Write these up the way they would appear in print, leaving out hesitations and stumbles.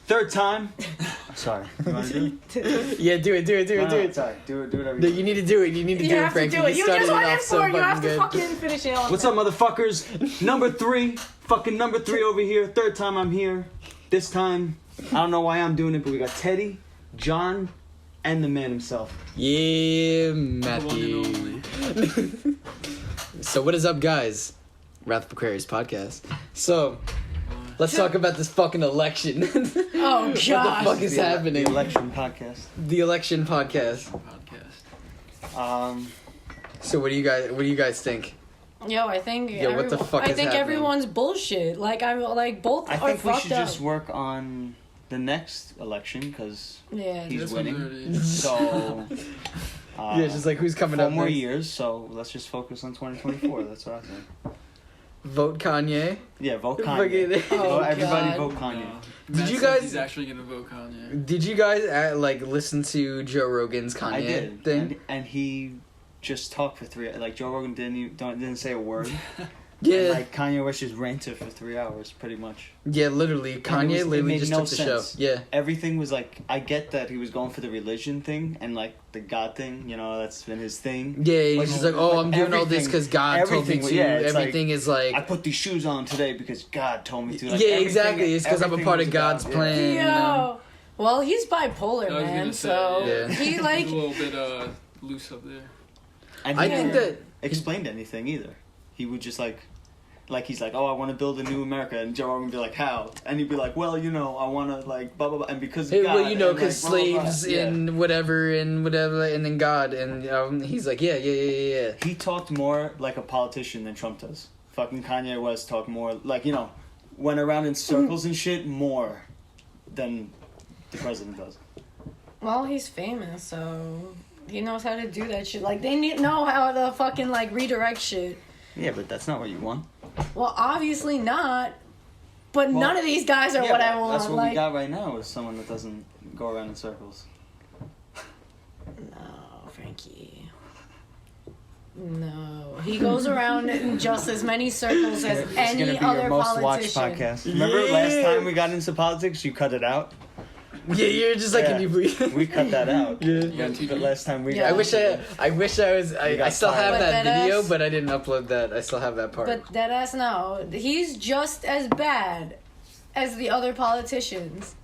Third time. Sorry. You want to do it? Yeah, do it. Sorry. Do it whatever No, you need to do it. You need to do it, Frankie. You just went in for it. You have to good. fucking finish it off. What's up, motherfuckers? Number 3. Fucking number 3 over here. Third time I'm here. This time, I don't know why I'm doing it, but we got Teddy, John, and the man himself. Yeah, Matthew. So what is up, guys? Wrath of Aquarius podcast. So, let's talk about this fucking election. Oh, What God. the fuck is happening? The election podcast. The election podcast. So what do you guys think? Yo, I think what the fuck I is think happening? everyone's bullshit. Like, I'm like both I are think we fucked should up. just work on the next election because Yeah. he's winning. So, Yeah, just like who's coming 4 up more next? years. So let's just focus on 2024. That's what I think. Vote Kanye. Yeah, vote Fucking- Kanye. Oh, Everybody God. vote Kanye. Did you guys- He's actually gonna vote Kanye. Did you guys listen to Joe Rogan's Kanye I did, thing? and he just talked for 3. Like Joe Rogan didn't say a word. Yeah, And, like Kanye West just ranted for 3 hours, pretty much. yeah, literally. Kanye it literally made just no took the sense. show. Yeah. Everything was like, I get that he was going for the religion thing and like the God thing. You know, that's been his thing. Yeah, he's Like, just like, oh, like I'm doing all this everything- because God told me everything- to. yeah, it's Everything is like, I put these shoes on today because God told me to. Like, yeah, everything- exactly. It's because I'm a everything part was of God's about- plan. Yo. You know? Well, he's bipolar, I was man. gonna say, So yeah. he like. He's a little bit loose up there. And I he think never that explained anything either. He would just like he's like, oh, I want to build a new America, and Joe Rogan would be like, how? And he'd be like, well, you know, I want to like blah blah blah, and because Hey, God, well, you know, and, like, because blah, blah, blah. slaves Yeah. and whatever, and then God, and he's like, yeah. He talked more like a politician than Trump does. Fucking Kanye West talked more like, you know, went around in circles and shit more than the president does. Well, he's famous, so he knows how to do that shit. Like they know how to fucking like redirect shit. Yeah, but that's not what you want. Well, obviously not. But Well, none of these guys are Yeah, what but I want. That's what like, we got right now is someone that doesn't go around in circles. no, Frankie. No, he goes around in just as many circles as It's any gonna be other your most watched politician. podcast. Remember last time we got into politics, you cut it out? Yeah, you're just like, Yeah. can you please? We cut that out. Yeah. The last time we Yeah. got I wish I was. I got still have But that that video, ass- but I didn't upload that. I still have that part. But deadass, no, he's just as bad as the other politicians.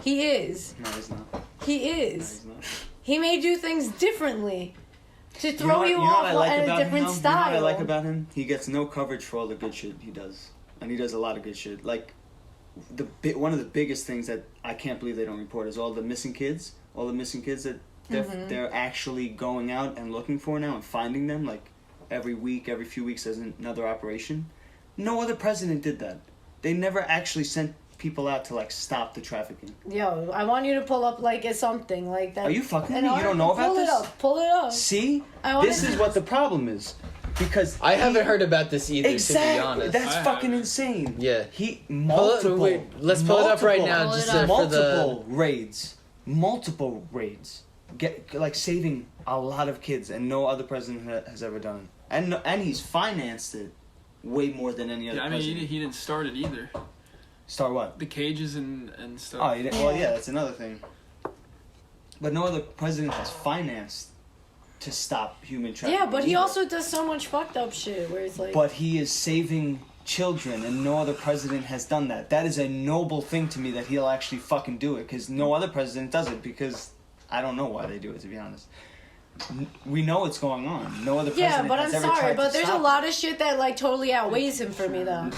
He is. No, he's not. He No, is. he's not. He may do things differently to throw what- you what off I like at a about him, different though? style. You know what I like about him? He gets no coverage for all the good shit he does. And he does a lot of good shit. Like, one of the biggest things that I can't believe they don't report is all the missing kids. All the missing kids that they're actually going out and looking for now and finding them. Like, every week, every few weeks, there's another operation. No other president did that. They never actually sent people out to, like, stop the trafficking. Yo, I want you to pull up like something like that. Are you fucking an me? You don't know about pull this? Pull it up. See? I wanna This is see- what the problem is. Because I haven't heard about this either. Exactly. To be honest. That's I fucking haven't. insane. Yeah. He Pull it- multiple. wait, let's pull it up right now. Pull it Just up. for the. multiple raids. Multiple raids. Like saving a lot of kids, and no other president has ever done it. And he's financed it way more than any other Yeah, I mean, president. he didn't start it either. Start what? The cages and stuff. Oh, he didn't, well, yeah, that's another thing. But no other president has financed to stop human trafficking. Yeah, but he either. also does so much fucked up shit where it's like. But he is saving children, and no other president has done that. That is a noble thing to me that he'll actually fucking do it, because no other president does it, because I don't know why they do it, to be honest. We know what's going on. No other president yeah, but I'm has ever sorry, tried but to there's a stop lot of shit that like totally outweighs him for me though.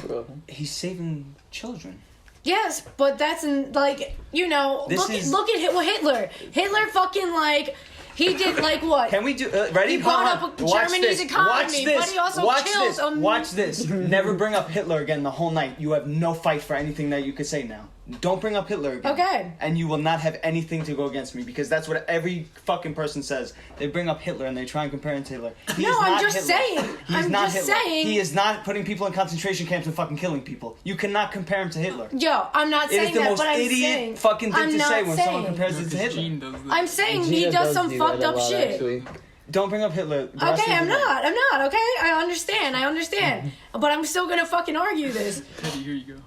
it. He's saving children. Yes, but that's in like This is- look at Hitler. Hitler fucking like he did like what? Can we do? Ready? He brought Hold up on. Watch Germany's this. economy, Watch this. but he also Watch killed this. a- Watch this. Never bring up Hitler again the whole night. You have no fight for anything that you could say now. Don't bring up Hitler again. Okay. And you will not have anything to go against me, because that's what every fucking person says. They bring up Hitler and they try and compare him to Hitler. He No, is I'm not just Hitler. saying. He is I'm not just Hitler. saying. He is not putting people in concentration camps and fucking killing people. You cannot compare him to Hitler. Yo, I'm not It saying is the that, most but I'm idiot saying fucking thing I'm to not say when someone saying. compares it to Because Gene Hitler. does that. I'm saying he Gina does some do fucked that a up lot, shit. actually. Don't bring up Hitler. The rest Okay, of I'm the night. not. Okay, I understand. But I'm still gonna fucking argue this. Teddy, here you go.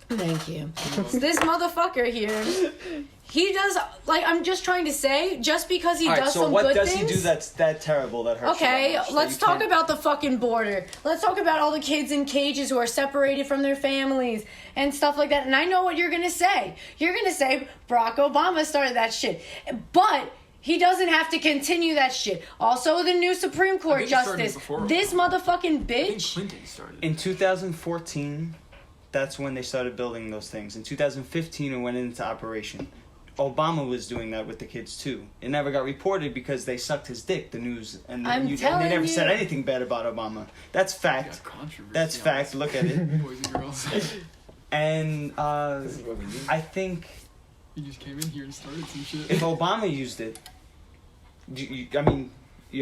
Thank you. This motherfucker here, he does, like, I'm just trying to say, just because he does some good things... so what does he do that's that terrible that hurts you that much, let's talk about the fucking border. Let's talk about all the kids in cages who are separated from their families and stuff like that. And I know what you're gonna say. You're gonna say Barack Obama started that shit. But... he doesn't have to continue that shit. Also, the new Supreme Court justice. This motherfucking bitch. I think Clinton started. In 2014, that's when they started building those things. In 2015, it went into operation. Obama was doing that with the kids too. It never got reported because they sucked his dick, the news, and they never said anything bad about Obama. That's fact. That's fact. Look at it. Boys and girls. And I think he just came in here and started some shit. if Obama used it, you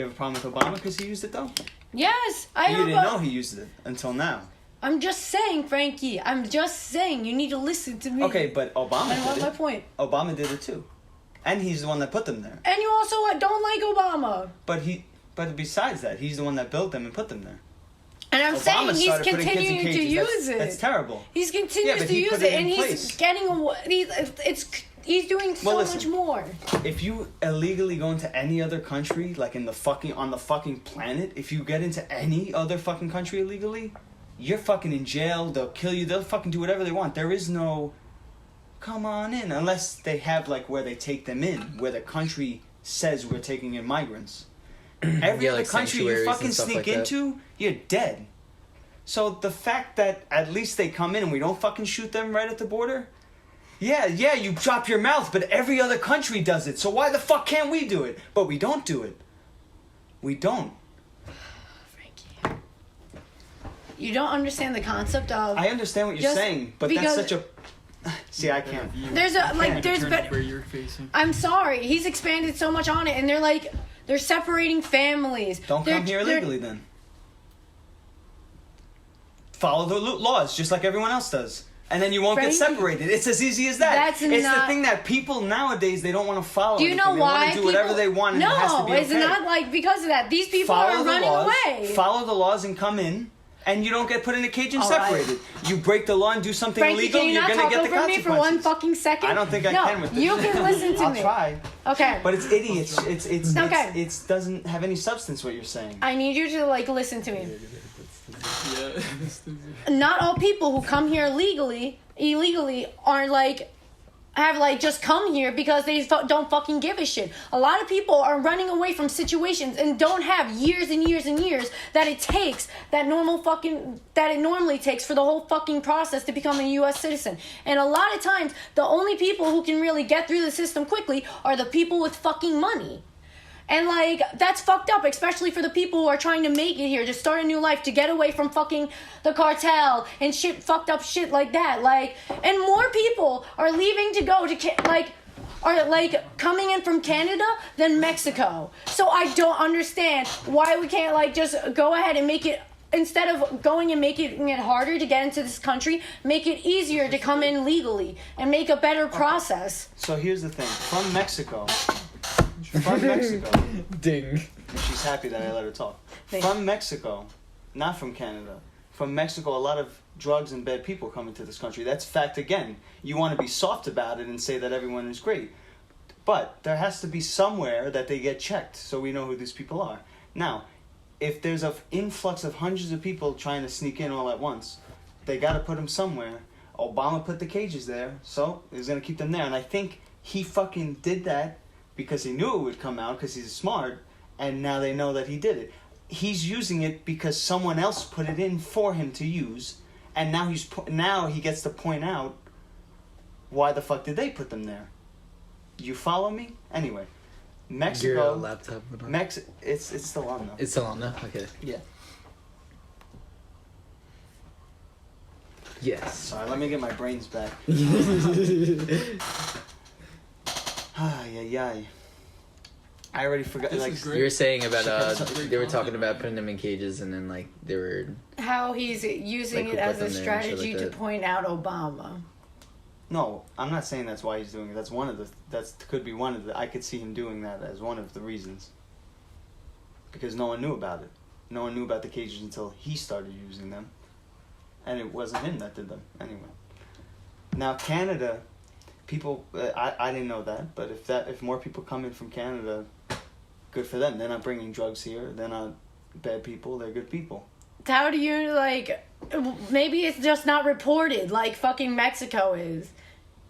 have a problem with Obama because he used it though? Yes, You didn't know he used it until now. I'm just saying, Frankie. I'm just saying. You need to listen to me. Okay, but Obama And what's did my it. point? Obama did it too, and he's the one that put them there. And you also don't like Obama. But besides that, he's the one that built them and put them there. And I'm Obama saying he's started putting kids in continuing to cages. use it. That's terrible. He's continues but to he use put it, it in and he's place. getting away. He's doing so much more. If you illegally go into any other country, like on the fucking planet, if you get into any other fucking country illegally, you're fucking in jail. They'll kill you. They'll fucking do whatever they want. There is no come on in unless they have like where they take them in, where the country says we're taking in migrants. Every other like country you fucking sneak like into, you're dead. So the fact that at least they come in and we don't fucking shoot them right at the border, yeah, you drop your mouth, but every other country does it. So why the fuck can't we do it? But we don't do it. We don't. Frankie, you don't understand the concept of. I understand what you're saying, but that's such a. See, I can't. There's a like. There's where you're facing. I'm sorry. He's expanded so much on it, and they're separating families. Don't come here illegally then. Follow the laws just like everyone else does. And then you won't get separated. It's as easy as that. It's the thing that people nowadays, they don't want to follow. Do you know why? They want to do whatever they want and it has to be okay. It's not like because of that. These people are running away. Follow the laws and come in. And you don't get put in a cage and separated. Right. You break the law and do something illegal, you're going to get the consequences. Me for one fucking second? I don't think I can with this. You can listen to me. I'll try. Okay. But it's idiots. It doesn't have any substance what you're saying. I need you to listen to me. Yeah. Not all people who come here illegally are have just come here because they don't fucking give a shit. A lot of people are running away from situations and don't have years and years and years that it normally takes for the whole fucking process to become a U.S. citizen. And a lot of times, the only people who can really get through the system quickly are the people with fucking money. And, that's fucked up, especially for the people who are trying to make it here, to start a new life, to get away from fucking the cartel and shit, fucked up shit like that. And more people are leaving to go to, are, coming in from Canada than Mexico. So I don't understand why we can't, just go ahead and make it, instead of going and making it harder to get into this country, make it easier to come in legally and make a better process. So here's the thing. From Mexico... Ding. She's happy that I let her talk. From Mexico, not from Canada. From Mexico, a lot of drugs and bad people come into this country. That's fact again. You want to be soft about it and say that everyone is great. But there has to be somewhere that they get checked so we know who these people are. Now, if there's an influx of hundreds of people trying to sneak in all at once, they got to put them somewhere. Obama put the cages there, so he's going to keep them there. And I think he fucking did that because he knew it would come out because he's smart, and now they know that he did it. He's using it because someone else put it in for him to use, and now he gets to point out why the fuck did they put them there. You follow me? Anyway, Mexico. Your laptop. It's still on though. It's still on now. Okay. Yeah. Yes. Sorry, let me get my brains back. Ay. I already forgot. You were saying about they were talking about putting them in cages, and then they were how he's using it as a strategy to point out Obama. No, I'm not saying that's why he's doing it. That could be one of the. I could see him doing that as one of the reasons. Because no one knew about it. No one knew about the cages until he started using them, and it wasn't him that did them anyway. Now Canada, people, I didn't know that, but if more people come in from Canada, good for them. They're not bringing drugs here. They're not bad people. They're good people. How do you, like, maybe it's just not reported like fucking Mexico is.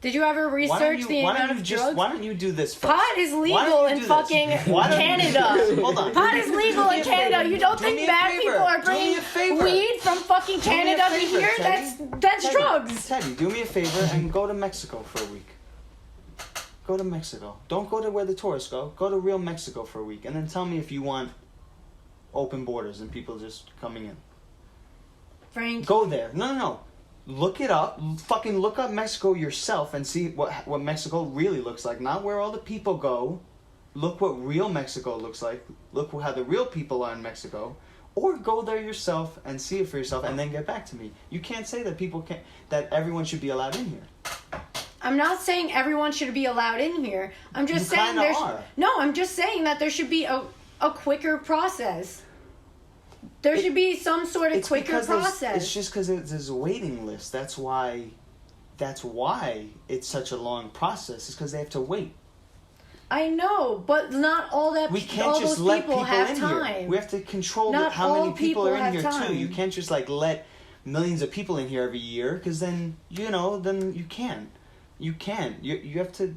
Did you ever research the amount of drugs? Why don't you do this first? Pot is legal in fucking Canada. Hold on. Pot is legal in Canada. You don't think bad people are bringing weed from fucking Canada to here? That's drugs. Teddy, do me a favor and go to Mexico for a week. Go to Mexico. Don't go to where the tourists go. Go to real Mexico for a week. And then tell me if you want open borders and people just coming in. Frank. Go there. No. Look it up. Fucking look up Mexico yourself and see what Mexico really looks like. Not where all the people go. Look what real Mexico looks like. Look how the real people are in Mexico. Or go there yourself and see it for yourself and then get back to me. You can't say that that everyone should be allowed in here. I'm not saying everyone should be allowed in here. I'm just saying I'm just saying that there should be a quicker process. There should be some sort of quicker process. It's just because there's a waiting list. That's why it's such a long process. It's because they have to wait. I know, but not all that. We can't just let people have in time. here. We have to control Not how all many people are in here time. too. You can't just like let millions of people in here every year because then you can't. You can't. You have to.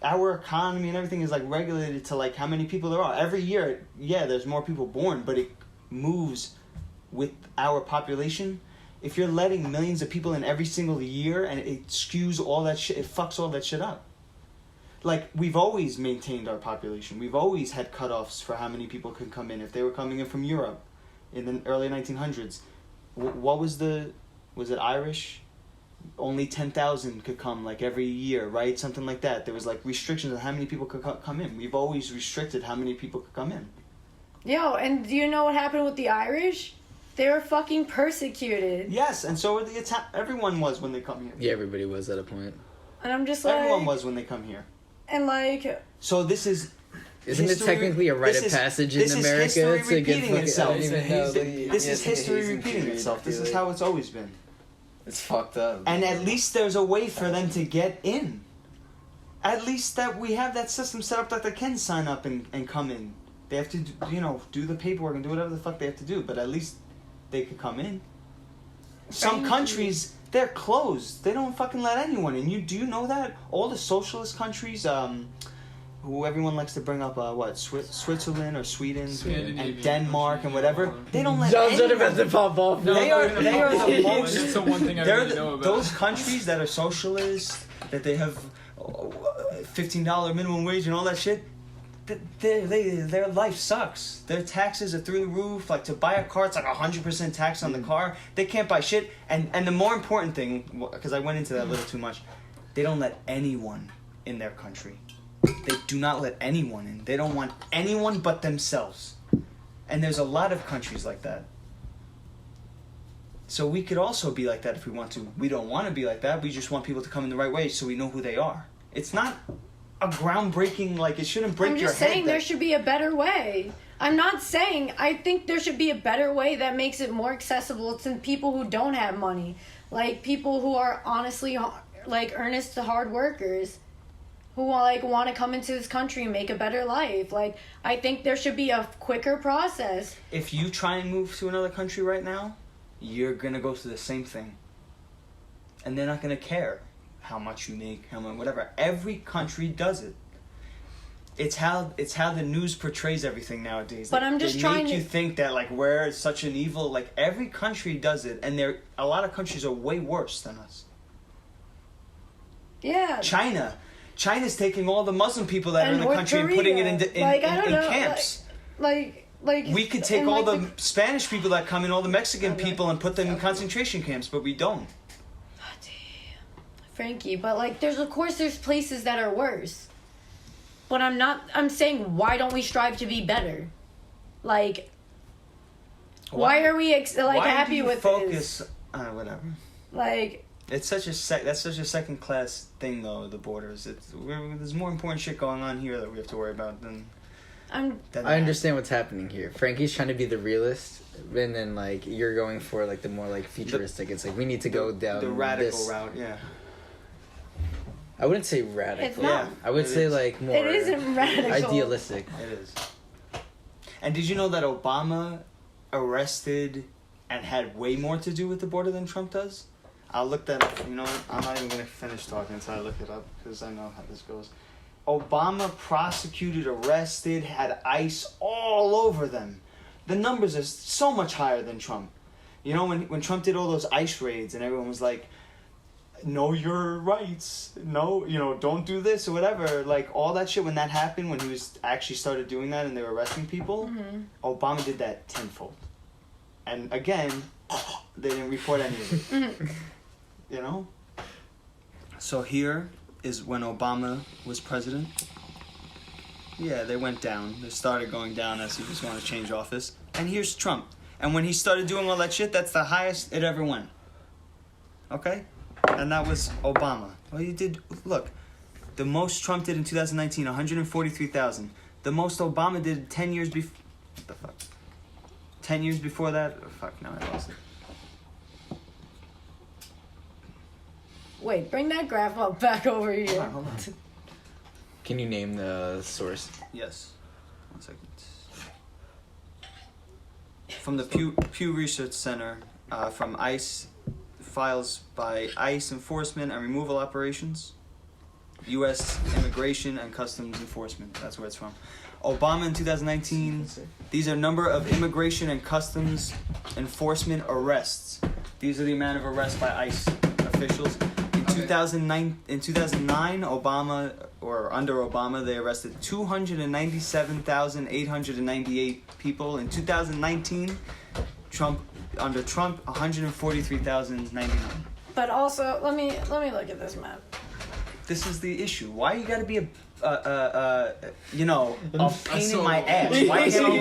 Our economy and everything is like regulated to like how many people there are every year. Yeah, there's more people born, but it moves with our population. If you're letting millions of people in every single year and it skews all that shit, it fucks all that shit up. Like, we've always maintained our population. We've always had cutoffs for how many people can come in. If they were coming in from Europe in the early 1900s, what was it Irish? Only 10,000 could come, like, every year, right? Something like that. There was, like, restrictions on how many people could come in. We've always restricted how many people could come in. Yo, and do you know what happened with the Irish? They were fucking persecuted. Yes, and so were the everyone was when they come here. Yeah, everybody was at a point. And I'm just like... Everyone was when they come here. And like... So this is... Isn't it technically a rite of passage in America to get fucking... This is history repeating itself. This is how it's always been. It's fucked up. And at least there's a way for them to get in. At least that we have that system set up that they can sign up and come in. They have to, do the paperwork and do whatever the fuck they have to do. But at least they could come in. Some countries, they're closed. They don't fucking let anyone in. Do you know that? All the socialist countries, who everyone likes to bring up, Switzerland or Sweden and Denmark and whatever, they don't let anyone. About to pop off. They are the most. That's the one thing I really know about. Those countries that are socialist, that they have $15 minimum wage and all that shit. Their life sucks. Their taxes are through the roof. Like, to buy a car, it's like 100% tax on the car. They can't buy shit. And the more important thing, because I went into that a little too much, they don't let anyone in their country. They do not let anyone in. They don't want anyone but themselves. And there's a lot of countries like that. So we could also be like that if we want to. We don't want to be like that. We just want people to come in the right way so we know who they are. It's not a groundbreaking, like, it shouldn't break your head. I'm just saying there should be a better way. I'm not saying, I think there should be a better way that makes it more accessible to people who don't have money. Like, people who are honestly, like, earnest hard workers. Who, like, want to come into this country and make a better life. Like, I think there should be a quicker process. If you try and move to another country right now, you're going to go through the same thing. And they're not going to care how much you make, how much, whatever. Every country does it. It's how the news portrays everything nowadays. But I'm just trying to... They make you think that, like, we're such an evil... Like, every country does it, and a lot of countries are way worse than us. Yeah. China's taking all the Muslim people that are in the country and putting it in camps. Like we could take all the Spanish people that come in, all the Mexican people, and put them in concentration camps, but we don't. Frankie, but like, there's places that are worse. But I'm saying, why don't we strive to be better? Like, why are we happy with focus this? Whatever. Like, it's such a that's such a second class thing though. The borders. There's more important shit going on here that we have to worry about than. I understand what's happening here. Frankie's trying to be the realist, and then like you're going for like the more like futuristic. It's like we need to go down the radical route. Yeah. I wouldn't say radical. It's not. Yeah, I would it say is. like more It isn't radical. idealistic. It is. And did you know that Obama arrested and had way more to do with the border than Trump does? I'll look that up. You know what? I'm not even going to finish talking until I look it up because I know how this goes. Obama prosecuted, arrested, had ICE all over them. The numbers are so much higher than Trump. You know, when Trump did all those ICE raids and everyone was like, know your rights, no, you know, don't do this or whatever, like all that shit, when that happened, when he was actually started doing that and they were arresting people, Obama did that tenfold. And again, they didn't report any of it. You know? So here is when Obama was president. Yeah, they went down. They started going down as he just wanted to change office. And here's Trump. And when he started doing all that shit, that's the highest it ever went. Okay? And that was Obama. Well, you did, look, the most Trump did in 2019, 143,000. The most Obama did 10 years before, what the fuck? 10 years before that? Oh, fuck, now I lost it. Wait, bring that graph up back over here. Hold on. Can you name the source? Yes. 1 second. From the Pew Research Center, from ICE, files by ICE Enforcement and Removal Operations, U.S. Immigration and Customs Enforcement. That's where it's from. Obama in 2019, these are number of immigration and customs enforcement arrests. These are the amount of arrests by ICE officials. In 2009, Obama, or under Obama, they arrested 297,898 people. In 2019, under Trump, 143,099. But also, let me look at this map. This is the issue. Why you gotta be a pain in my ass? Why can't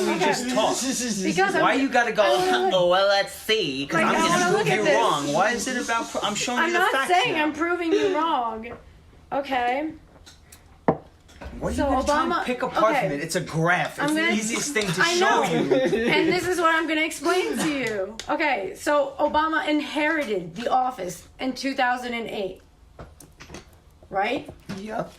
we just talk? Because Why you gotta go? Oh, well, let's see. Because Like, I'm I wanna gonna look prove at you this. wrong. Why is it about? I'm showing I'm you the not facts saying now. I'm proving you wrong. Okay. What are you So gonna try Obama- and pick apart okay. from it? It's a graph. It's the easiest thing to I show know. you. And this is what I'm going to explain to you. Okay, so Obama inherited the office in 2008. Right? Yep.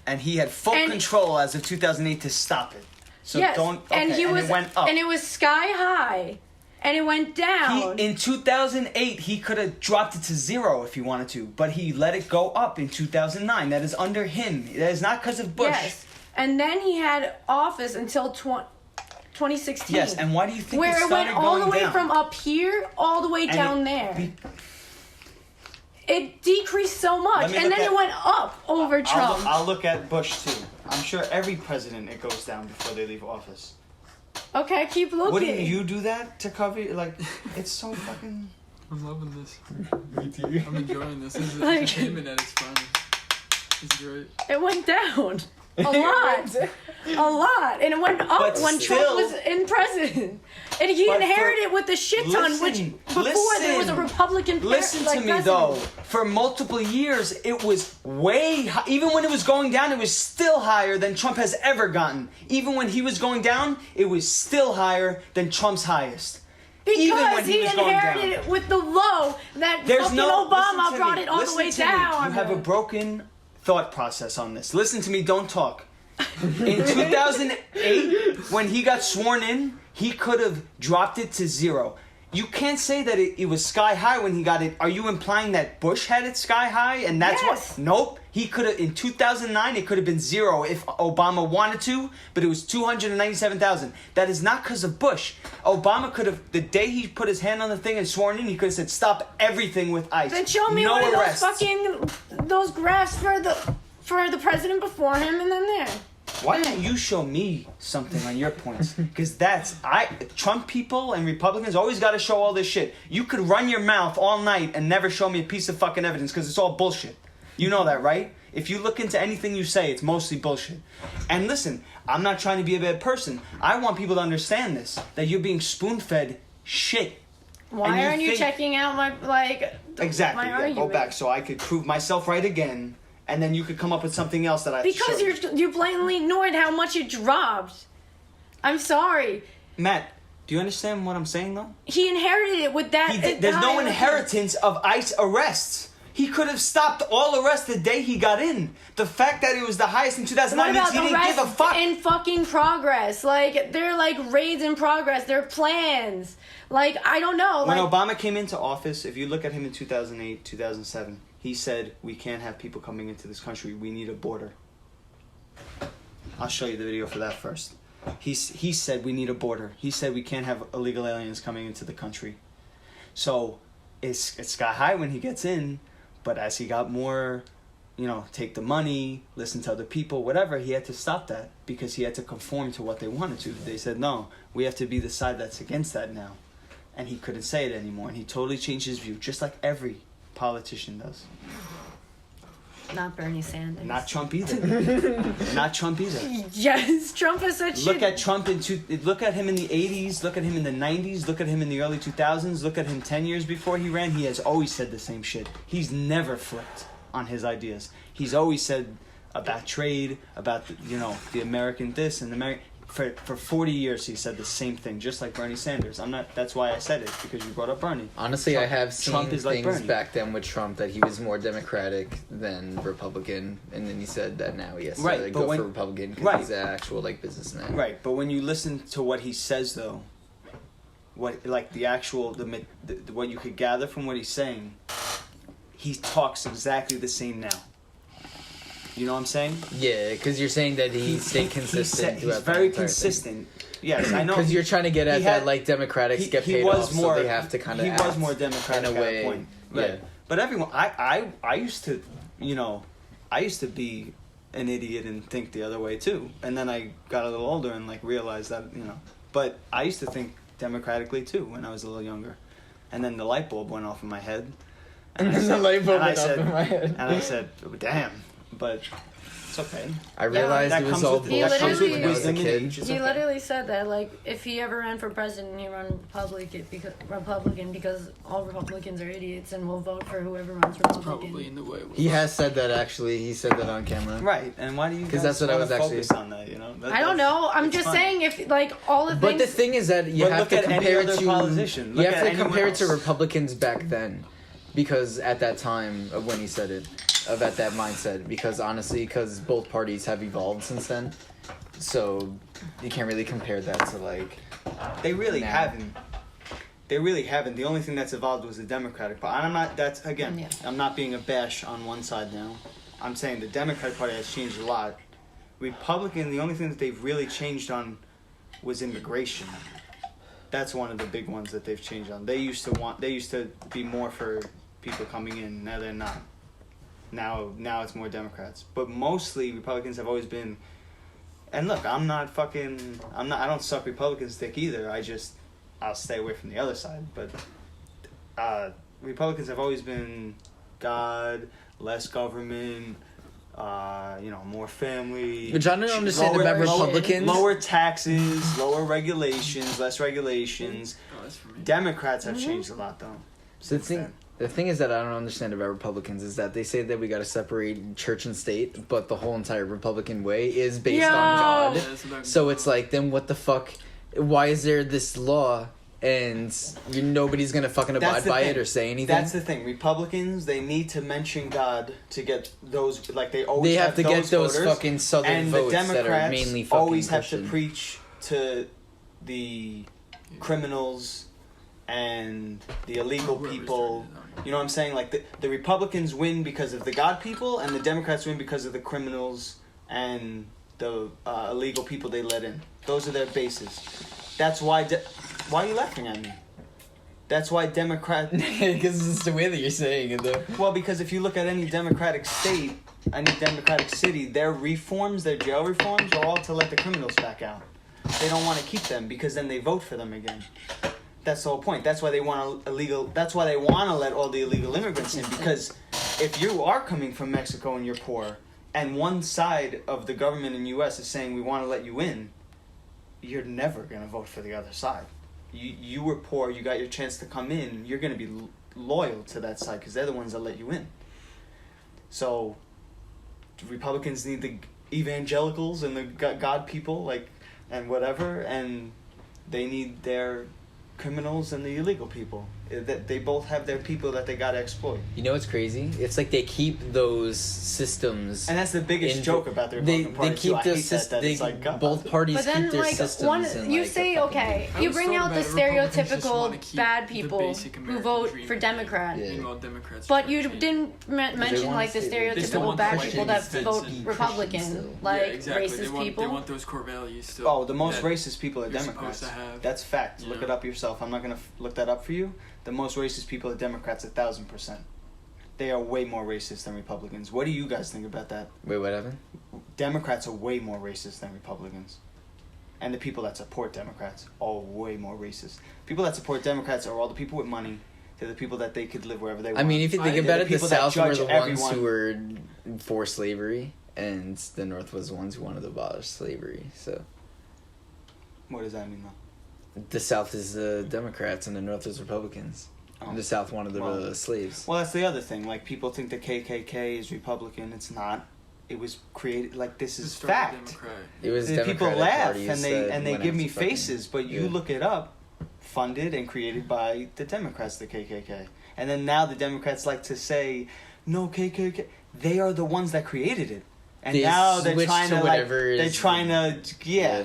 And he had full And- control as of 2008 to stop it. So yes. don't. Okay, and he was it went up. and it was sky high. And it went down. In 2008, he could have dropped it to 0 if he wanted to, but he let it go up in 2009. That is under him. That is not because of Bush. Yes. And then he had office until 2016. Yes, and why do you think where it it started went all the going way down? from up here all the way And down it there. It decreased so much, me and look then at- it went up over Trump. I'll look at Bush too. I'm sure every president it goes down before they leave office. Okay, keep looking. Wouldn't you do that to cover? Like, it's so fucking. I'm loving this. Me too. I'm enjoying this. This is Like- entertainment at its finest. It's great. It went down a lot, and it went up But when still- Trump was in president. And he But inherited with the shit ton, which before there was a Republican. Listen to me president. though. For multiple years, it was way high. Even when it was going down, it was still higher than Trump has ever gotten. Even when he was going down, it was still higher than Trump's highest. Even when Because he was going inherited down. it with the low that There's fucking no. Obama listen to brought me, it all the listen way to me. down. You have a broken thought process on this. Listen to me. Don't talk. In 2008, when he got sworn in, he could have dropped it to 0. You can't say that it was sky high when he got it. Are you implying that Bush had it sky high and that's Yes. what? Nope. He could have, in 2009, it could have been 0 if Obama wanted to, but it was 297,000. That is not because of Bush. Obama could have, the day he put his hand on the thing and sworn in, he could have said, stop everything with ICE. Then show me no one of arrests. those graphs for the president before him, and then there. Why don't you show me something on your points? Because Trump people and Republicans always got to show all this shit. You could run your mouth all night and never show me a piece of fucking evidence because it's all bullshit. You know that, right? If you look into anything you say, it's mostly bullshit. And listen, I'm not trying to be a bad person. I want people to understand this, that you're being spoon-fed shit. Why aren't you checking out my Exactly. my Yeah, argument? go back so I could prove myself right again, and then you could come up with something else that I have to Because show you. you blatantly ignored how much it dropped. I'm sorry. Matt, do you understand what I'm saying though? He inherited it with that. There's no inheritance of ICE arrests. He could have stopped all arrests the day he got in. The fact that it was the highest in 2009 means he didn't give a fuck. In fucking progress. Like, they're like raids in progress. They're plans. Like, I don't know. When Obama came into office, if you look at him in 2008, 2007, he said, we can't have people coming into this country. We need a border. I'll show you the video for that first. He said we need a border. He said we can't have illegal aliens coming into the country. So it's sky high when he gets in, but as he got more, take the money, listen to other people, whatever, he had to stop that because he had to conform to what they wanted to. They said, no, we have to be the side that's against that now. And he couldn't say it anymore. And he totally changed his view, just like every politician does. Not Bernie Sanders. Not Trump either. Not Trump either. Yes, Trump has said shit. Look at Trump look at him in the 80s, look at him in the 90s, look at him in the early 2000s, look at him 10 years before he ran. He has always said the same shit. He's never flipped on his ideas. He's always said about trade, about the American this and the American. For 40 years he said the same thing, just like Bernie Sanders. That's why I said it, because you brought up Bernie. Honestly, Trump, I have seen Trump is like things Bernie. back then with Trump that he was more Democratic than Republican, and then he said that now he has to go for Republican because he's an actual businessman. Right, but when you listen to what he says though, what you could gather from what he's saying, he talks exactly the same now. You know what I'm saying? Yeah, because you're saying that he stayed consistent throughout he's the very entire consistent. Yes, I know. Because you're trying to get at that, Democrats get paid off, so they have to kind of act. He was more Democratic in a way. at a point. Right. Yeah. But everyone, I used to, I used to be an idiot and think the other way too. And then I got a little older and realized that, But I used to think democratically too when I was a little younger. And then the light bulb went off in my head. And I said, damn. But it's okay. I realized it was all bullshit when I was a kid. He literally said that, if he ever ran for president, he'd run Republican because all Republicans are idiots and will vote for whoever runs Republican. Probably in the way. He has said that, actually. He said that on camera. Right, and why do you Because that's what I was actually focus on that, I don't know. I'm just saying if, all the things... But the thing is that you have to compare it to... politician. You have to compare it to Republicans back then. Because at that time of when he said it, at that mindset, because both parties have evolved since then, so you can't really compare that to They really now. haven't. They really haven't. The only thing that's evolved was the Democratic Party. And I'm not being a bash on one side now. I'm saying the Democratic Party has changed a lot. Republican, the only thing that they've really changed on was immigration. That's one of the big ones that they've changed on. They used to be more for people coming in. Now they're not. Now it's more Democrats, but mostly Republicans have always been. And look, I don't suck Republicans' dick either. I'll stay away from the other side. But Republicans have always been God, less government, more family. Which I don't understand about Republicans. Lower taxes, lower regulations, less regulations. Oh, that's for me. Democrats have changed a lot though. So the thing is that I don't understand about Republicans is that they say that we got to separate church and state, but the whole entire Republican way is based on God. Yeah, So it's then what the fuck? Why is there this law and nobody's gonna fucking abide by it or say anything? That's the thing. Republicans, they need to mention God to get those. They always have to get those voters, fucking southern and votes the Democrats that are mainly fucking always Christian. have to preach to the criminals and the illegal people. You know what I'm saying? The Republicans win because of the God people, and the Democrats win because of the criminals and the illegal people they let in. Those are their bases. That's why. Why are you laughing at me? That's why Democrats. Because it's the way that you're saying it, though. Well, because if you look at any Democratic state, any Democratic city, their jail reforms are all to let the criminals back out. They don't want to keep them because then they vote for them again. That's the whole point. That's why they want That's why they want to let all the illegal immigrants in, because if you are coming from Mexico and you're poor, and one side of the government in the U.S. is saying we want to let you in, you're never gonna vote for the other side. You were poor. You got your chance to come in. You're gonna be loyal to that side because they're the ones that let you in. So, Republicans need the evangelicals and the God people, and whatever, and they need their criminals and the illegal people. That they both have their people that they gotta exploit. You know what's crazy? It's like they keep those systems, and that's the biggest joke about the Republican Party. They keep too. those systems. Like, both parties but then, keep their like, systems. you say okay, you bring out the stereotypical bad people who vote for Democrat. Yeah. Meanwhile, Democrats But you didn't mention like the stereotypical bad people that vote Republican, like racist people. They want those core values still. Oh, the most racist people are you're Democrats. supposed to have. That's fact. Yeah. Look it up yourself. I'm not gonna look that up for you. The most racist people are Democrats, 1,000%. They are way more racist than Republicans. What do you guys think about that? Wait, what happened? Democrats are way more racist than Republicans. And the people that support Democrats are way more racist. People that support Democrats are all the people with money. They're the people that they could live wherever they want. I mean, if you think about it, the people that South were judge the everyone. ones who were for slavery, and the North was the ones who wanted to abolish slavery. So What does that mean, though? the South is the Democrats, and the North is Republicans. Oh. And the South wanted the slaves. Well, that's the other thing. Like, people think the KKK is Republican. It's not. It was created, like, this is fact. It was The Democratic people laugh parties and they went give me after fucking- faces, but you yeah. look it up, funded and created by the Democrats, the KKK. And then now the Democrats like to say, no, KKK. They are the ones that created it. And They now they're switch trying to to, whatever like, they're is- trying to, yeah.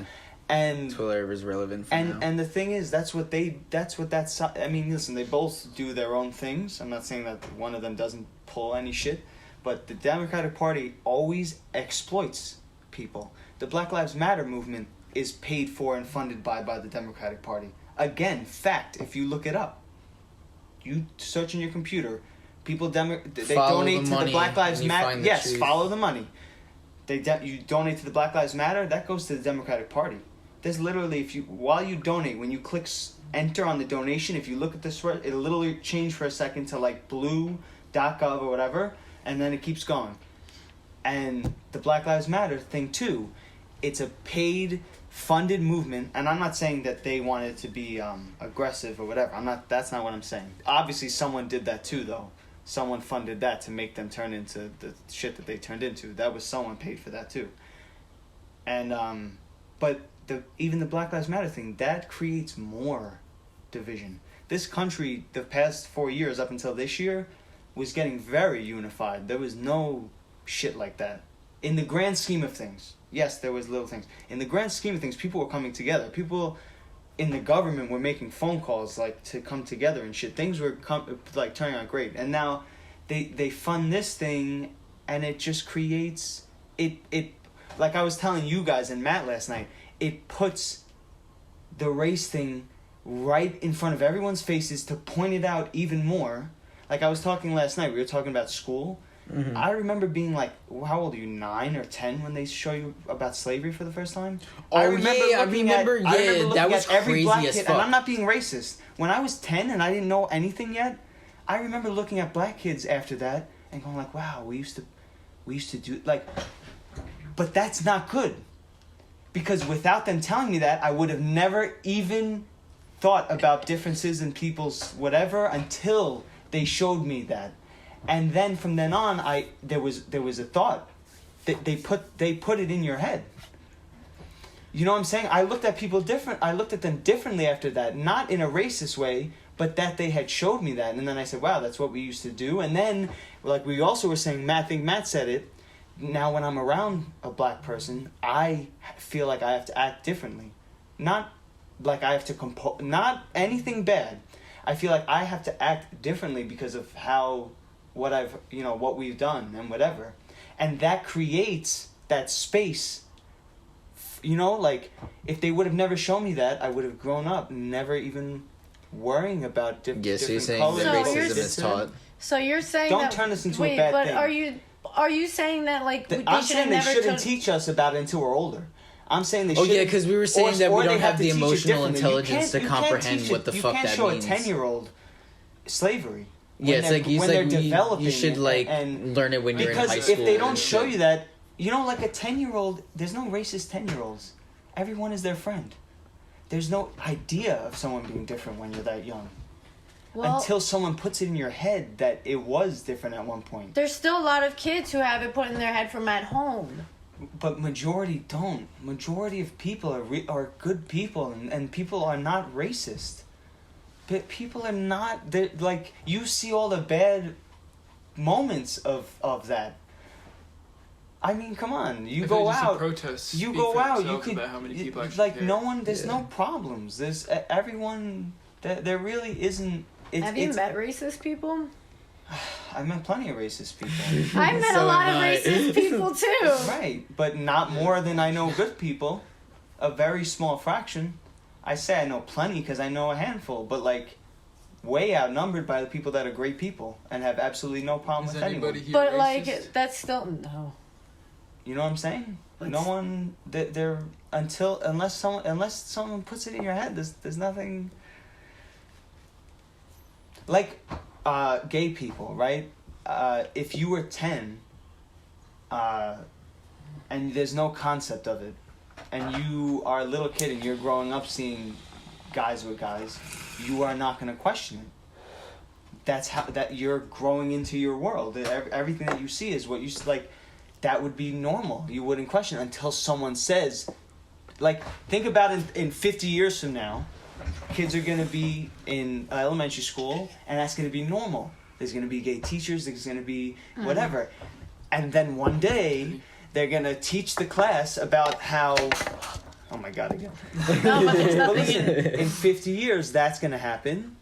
And to whatever's relevant for now. and the thing is, I mean, listen, they both do their own things. I'm not saying that one of them doesn't pull any shit, but the Democratic Party always exploits people. The Black Lives Matter movement is paid for and funded by the Democratic Party. Again, fact, if you look it up. You search on your computer, people they donate to the Black Lives Matter. Yes, follow the money. You donate to the Black Lives Matter, that goes to the Democratic Party. There's literally, while you donate, when you click enter on the donation, if you look at this, it'll literally change for a second to like blue.gov or whatever, and then it keeps going. And the Black Lives Matter thing too, it's a paid, funded movement, and I'm not saying that they wanted to be aggressive or whatever. That's not what I'm saying. Obviously, someone did that too, though. Someone funded that to make them turn into the shit that they turned into. That was someone paid for that too. And but even the Black Lives Matter thing, that creates more division. This country, the past 4 years up until this year, was getting very unified. There was no shit like that. In the grand scheme of things, yes, there was little things. In the grand scheme of things, people were coming together. People in the government were making phone calls like to come together and shit. Things were like turning out great. And now they fund this thing, and it just creates it. Like I was telling you guys and Matt last night, it puts the race thing right in front of everyone's faces to point it out even more. Like I was talking last night, we were talking about school. Mm-hmm. I remember being like, how old are you, 9 or 10 when they show you about slavery for the first time? Oh, I remember that was every crazy black as kid, fuck. and I'm not being racist. When I was 10 and I didn't know anything yet, I remember looking at black kids after that and going like, wow, we used to do, like, but that's not good. Because without them telling me that, I would have never even thought about differences in people's whatever until they showed me that. And then from then on, there was a thought that they put it in your head. You know what I'm saying? I looked at people different. I looked at them differently after that, not in a racist way, but that they had showed me that. And then I said, wow, that's what we used to do. And then, like we also were saying, I think Matt said it. Now when I'm around a black person, I feel like I have to act differently. Not like I have to not anything bad. I feel like I have to act differently because of what we've done and whatever. And that creates that space. Like if they would have never shown me that, I would have grown up never even worrying about different so you're saying colors. that racism is taught. So you're saying don't turn this into a bad thing. Are you saying that like they I'm should saying have they never shouldn't teach us about it until we're older. I'm saying they should. Oh yeah, because we were saying that we they don't have the to teach it emotional differently. intelligence to comprehend what the fuck that means. You can't show a 10-year-old slavery. Yeah, it's like you should like and learn it when you're in high school. Because if they don't show you that, like a 10-year-old, there's no racist 10-year-olds. Everyone is their friend. There's no idea of someone being different when you're that young. Well, until someone puts it in your head that it was different at one point. There's still a lot of kids who have it put in their head from at home. But majority don't. Majority of people are good people, and people are not racist. people are not. Like, you see all the bad moments of that. I mean, come on. You go out. Protests You go out. You could about how many people actually like care. no one. There's no problems. There's everyone. There really isn't. Have you met racist people? I've met plenty of racist people. I've met a lot of racist people too. Right, but not more than I know good people. A very small fraction. I say I know plenty because I know a handful, but like way outnumbered by the people that are great people and have absolutely no problem Is with anyone. anybody here But racist? like, that's still no. You know what I'm saying? What's- No one. They're unless someone puts it in your head. There's nothing. Like, gay people, right? If you were 10, and there's no concept of it, and you are a little kid and you're growing up seeing guys with guys, you are not going to question it. That's how that you're growing into your world. Everything that you see is what you like. That would be normal. You wouldn't question it until someone says, like, think about it in 50 years from now. Kids are going to be in elementary school, and that's going to be normal. There's going to be gay teachers, there's going to be whatever. And then one day, they're going to teach the class about how... Oh my God, again. No, but there's But nothing listen, in. in 50 years, that's going to happen.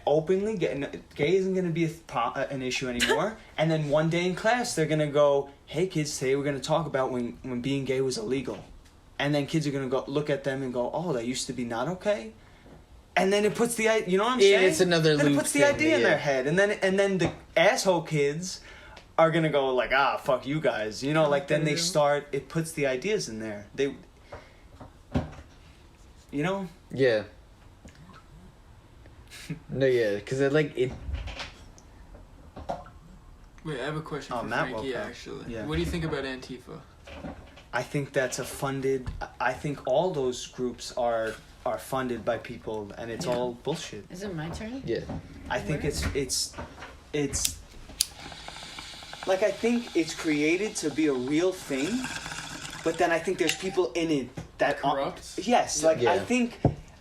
Openly, gay isn't going to be an issue anymore. And then one day in class, they're going to go, hey kids, today we're going to talk about when being gay was illegal. And then kids are going to go look at them and go, oh, that used to be not okay? And then it puts the, you know what I'm saying? It's another Then it loop puts the thing, idea in yeah. their head. And then the asshole kids are going to go like, fuck you guys. You know, like then they start, it puts the ideas in there. They, you know? Yeah. No, yeah, because it. Wait, I have a question for Matt Frankie, woke up. actually. Yeah. What do you think about Antifa? I think that's I think all those groups are funded by people, and it's all bullshit. Is it my turn? Yeah. I think it's like, I think it's created to be a real thing, but then I think there's people in it that Corrupt? Yes, like Yeah.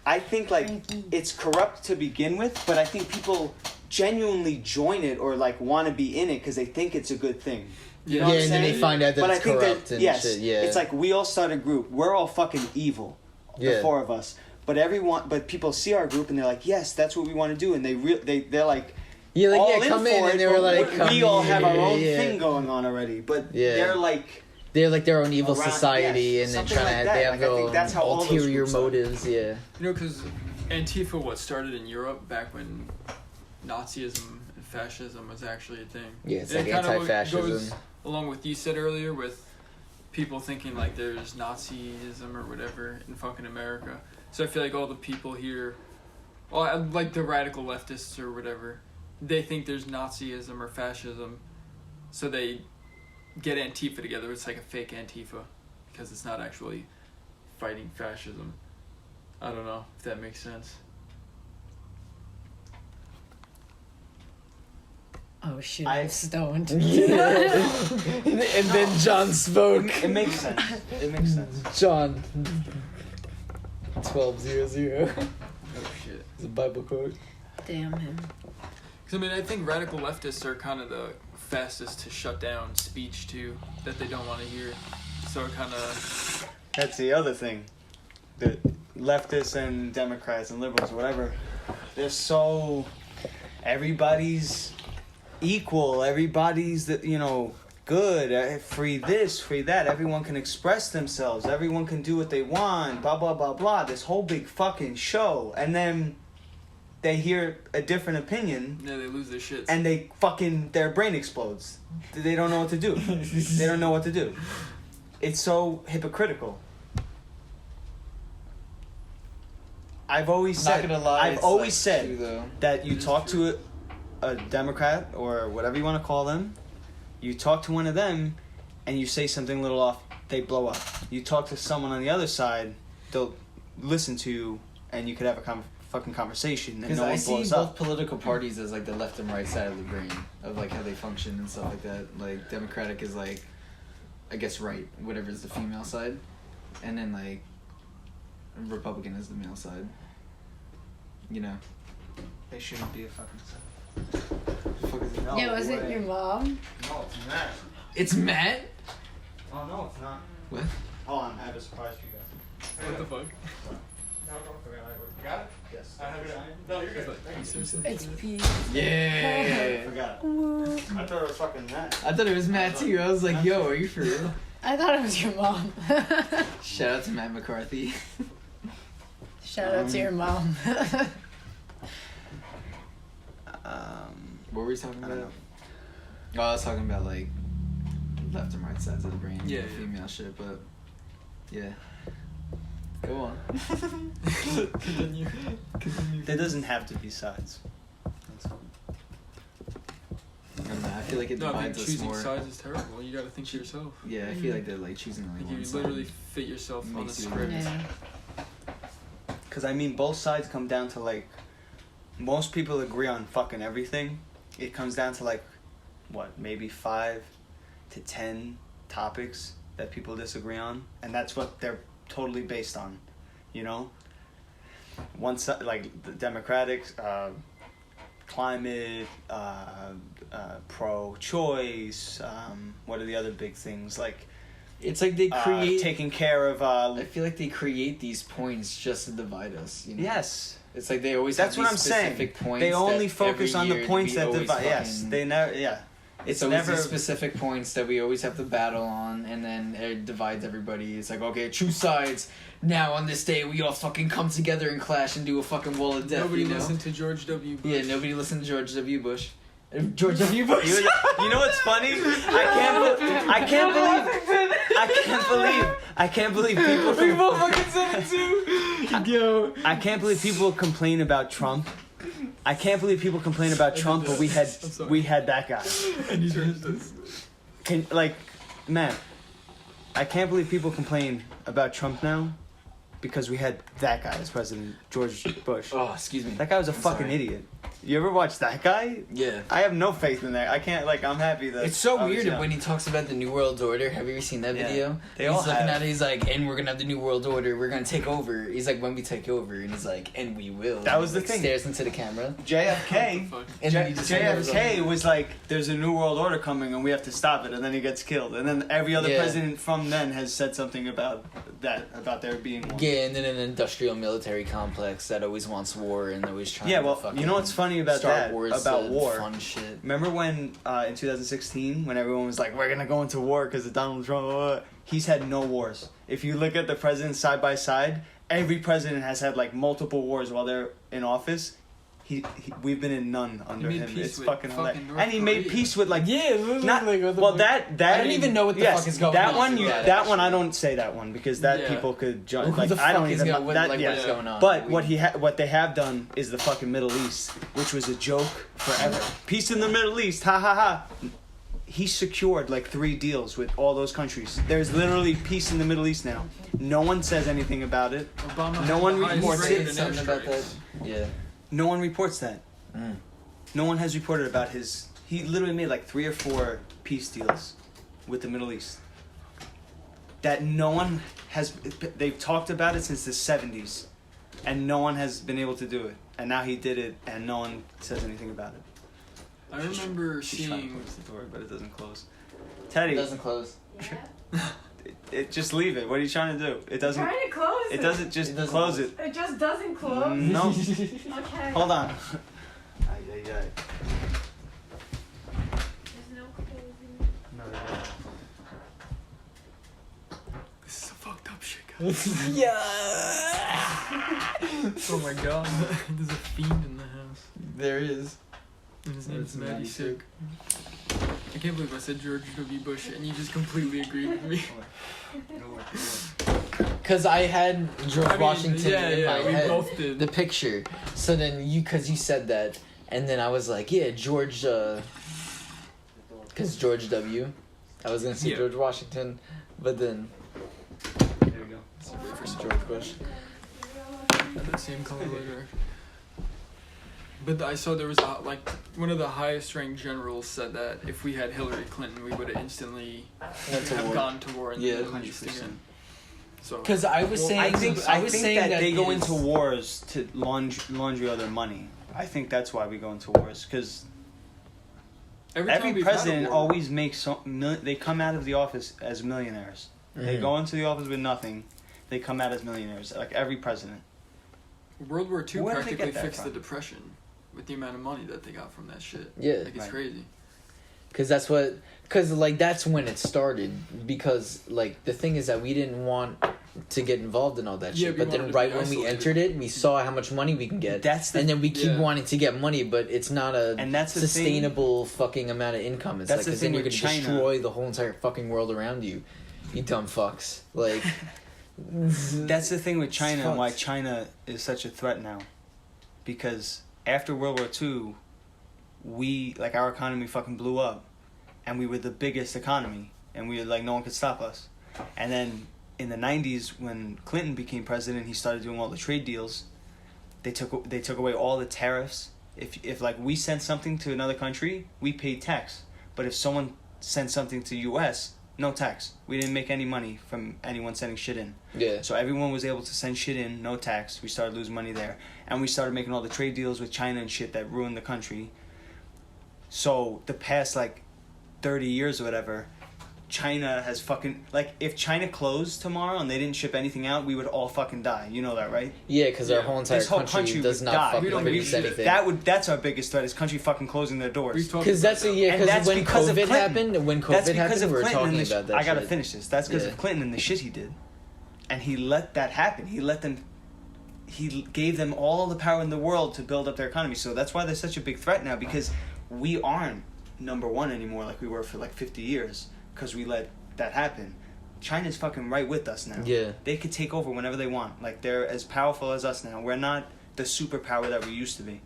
I think like it's corrupt to begin with, but I think people genuinely join it or like want to be in it because they think it's a good thing. You know what I'm and then saying? they find out that But it's I think corrupt that, and yes, shit, yeah. it's like we all start a group. We're all fucking evil, the Yeah. four of us. But people see our group and they're like, yes, that's what we want to do, and they're like, Yeah, like, all yeah, come in, for and it, they were but like, come we all have our here, own yeah. thing going on already. But Yeah. they're like, They're like their own evil Around- society, yes, and then something trying like to, that. they have Like, I their think that's how all those ulterior groups are. motives, yeah. You know, because Antifa, what started in Europe back when Nazism and fascism was actually a thing. Yeah, it's And like it kinda anti-fascism. goes along with you said earlier with people thinking like there's Nazism or whatever in fucking America. So I feel like all the people here, well, like the radical leftists or whatever, they think there's Nazism or fascism, so they get Antifa together. It's like a fake Antifa because it's not actually fighting fascism. I don't know if that makes sense. Oh shit, I- I'm stoned. And then John spoke. it makes sense. It makes sense. John. 12:00. Oh shit. It's a Bible quote. Damn him. Because I mean, I think radical leftists are kind of the fastest to shut down speech too that they don't want to hear. So it kind of. That's the other thing. The leftists and Democrats and liberals, whatever, they're so, everybody's equal. Everybody's good. Free this, free that. Everyone can express themselves. Everyone can do what they want. Blah blah blah blah. This whole big fucking show, and then they hear a different opinion. Yeah, they lose their shit. And their brain explodes. They don't know what to do. They don't know what to do. It's so hypocritical. I've always said, that you talk to a Democrat or whatever you want to call them, you talk to one of them, and you say something a little off, they blow up. You talk to someone on the other side, they'll listen to you, and you could have a fucking conversation, and Because no I one see blows both up. political parties as like the left and right side of the brain of like how they function and stuff like that. Like Democratic is like, I guess right, whatever is the female side, and then like Republican is the male side. You know, They shouldn't be a fucking side. No Yeah, was it way. your mom? No, it's Matt. It's Matt? Oh, no, it's not. What? Hold on, I have a surprise for you guys. What the fuck? You got it? Yes. No, you're good. It's Pete. I Yeah. forgot. I thought it was fucking Matt. I thought it was Matt too. I was like, yo, are you for real? I thought it was your mom. Shout out to Matt McCarthy. Shout out to your mom. What were we talking I don't about? Oh, I was talking about like left and right sides of the brain, Yeah, the yeah. female shit, but yeah. Go on. Continue. There doesn't have to be sides. I don't know. I feel like it No, I think divides us choosing more. sides is terrible. You gotta think for yourself. Yeah, I feel like they're like choosing like Like one you side. literally fit yourself on the Makes you- script. Yeah. Because, I mean, both sides come down to, like, most people agree on fucking everything. It comes down to, like, what, maybe 5 to 10 topics that people disagree on. And that's what they're totally based on, you know? One side, like, the Democrats, climate, pro-choice, what are the other big things? Like, It's like they create. taking care of, I feel like they create these points just to divide us. You know? yes. It's like they always. That's have what these I'm saying. specific Points They only that focus every on year the points we that always divide. Yes, fucking- they never. Yeah, it's always never. these specific points that we always have to battle on, and then it divides everybody. It's like, okay, choose sides. Now on this day, we all fucking come together and clash and do a fucking wall of death. Nobody you know? listened to George W. Bush. Yeah, nobody listened to George W. Bush. George W. Bush. You know what's funny? I can't believe people. We both fucking said it too. Yo. I can't believe people complain about Trump. I can't believe people complain about Trump, but we had that guy. And you changed this. Man, I can't believe people complain about Trump now because we had that guy as president, George Bush. Oh, excuse me. That guy was a fucking sorry. idiot. You ever watch that guy? Yeah. I have no faith in that. I can't, I'm happy that... It's so I was weird young. when he talks about the New World Order. Have you ever seen that Yeah. video? They he's all looking have. at it, he's like, and we're gonna have the New World Order, we're gonna take over. He's like, when we take over, and he's like, and we will. That And was he, the thing. Stares into the camera. JFK... And then he just goes JFK on. was like, there's a new world order coming and we have to stop it, and then he gets killed. And then every other Yeah. president from then has said something about that, about there being one. Yeah, and then an industrial military complex that always wants war and always trying Yeah, to well, fucking you know what's funny about Star that? Wars About said war? fun shit. Remember when, in 2016, when everyone was like, we're gonna go into war because of Donald Trump, blah, blah, blah. He's had no wars. If you look at the presidents side by side, every president has had, multiple wars while they're in office. We've been in none under made him. peace It's with fucking fucking hilarious. North And he made Korea. peace with, Yeah, not, like, what the well, fuck? that I don't even know what the fuck is going that on one, with that, that one, I actually. don't say that one because that Yeah. people could judge. Who the I don't fuck is even going- what- that. like, Yeah. what is going on? But what they have done is the fucking Middle East, which was a joke forever. Peace in the Middle East, ha ha ha. He secured 3 deals with all those countries. There's literally peace in the Middle East now. No one says anything about it. Obama No had one the highest reports rate it. in Something about that. airstrikes. Yeah. No one reports that. Mm. No one has reported about his. He literally made 3 or 4 peace deals with the Middle East. That no one has. They've talked about it since the 70s, and no one has been able to do it. And now he did it, and no one says anything about it. I remember She's trying to seeing. close the door, but it doesn't close. It Teddy, doesn't close. it just leave it. What are you trying to do? It doesn't. Trying to close It doesn't just It doesn't close it. It just doesn't close. No. Okay. Hold on. Ay, ay, ay. There's no closing. No, no, no. This is a fucked up shit, guys. Yeah. Oh my god. There's a fiend in the house. There is. And his That's name's Matty Matty Sick. I can't believe I said George W. Bush and you just completely agreed with me. Cause I had George I mean, Washington yeah, in my we head, both did. the picture. So then cause you said that, and then I was like, yeah, George. Cause George W. I was gonna say Yeah. George Washington, but then There we go. George Bush. Had that same color later. But I saw there was one of the highest ranked generals said that if we had Hillary Clinton, we would have instantly Went to have war. gone to war in Yeah, the Middle East 100%. again. So Cause I was saying, I think saying that they go is- into wars to laundry all their money. I think that's why we go into wars, because Every every president always makes they come out of the office as millionaires. Mm-hmm. They go into the office with nothing. They come out as millionaires, like every president. World War II Where did they practically get that fixed from? the Depression with the amount of money that they got from that shit. Yeah. Like, it's crazy. Because like that's when it started. Because like the thing is that we didn't want to get involved in all that Yeah, shit. we But then wanted to right be when we isolated. entered it, we saw how much money we can get. And then we keep Yeah. wanting to get money, but it's not a And that's the sustainable fucking amount of income. It's That's like the because then thing you're with gonna China. destroy the whole entire fucking world around you. You dumb fucks. Like That's the thing with China and why fucked. China is such a threat now. Because after World War II, our economy fucking blew up. And we were the biggest economy. And we were like, no one could stop us. And then in the 90s, when Clinton became president, he started doing all the trade deals. They took away all the tariffs. If like we sent something to another country, we paid tax. But if someone sent something to U.S., no tax. We didn't make any money from anyone sending shit in. yeah. So everyone was able to send shit in, no tax. We started losing money there. And we started making all the trade deals with China and shit that ruined the country. So the past, 30 years or whatever, China has fucking... if China closed tomorrow and they didn't ship anything out, we would all fucking die. You know that, right? Yeah, because our Yeah. whole entire This whole country country does would not die. fucking We don't produce make anything. That's our biggest threat, is country fucking closing their doors. We've talked Because about that's that. And that's when because of COVID Clinton. happened. When That's COVID because happened, of we were Clinton talking and about that. I gotta shit. finish this. That's because Yeah. of Clinton and the shit he did. And he let that happen. He gave them all the power in the world to build up their economy. So that's why they're such a big threat now, because we aren't number one anymore like we were for 50 years, because we let that happen. China's fucking right with us now. Yeah. They could take over whenever they want. They're as powerful as us now. We're not the superpower that we used to be.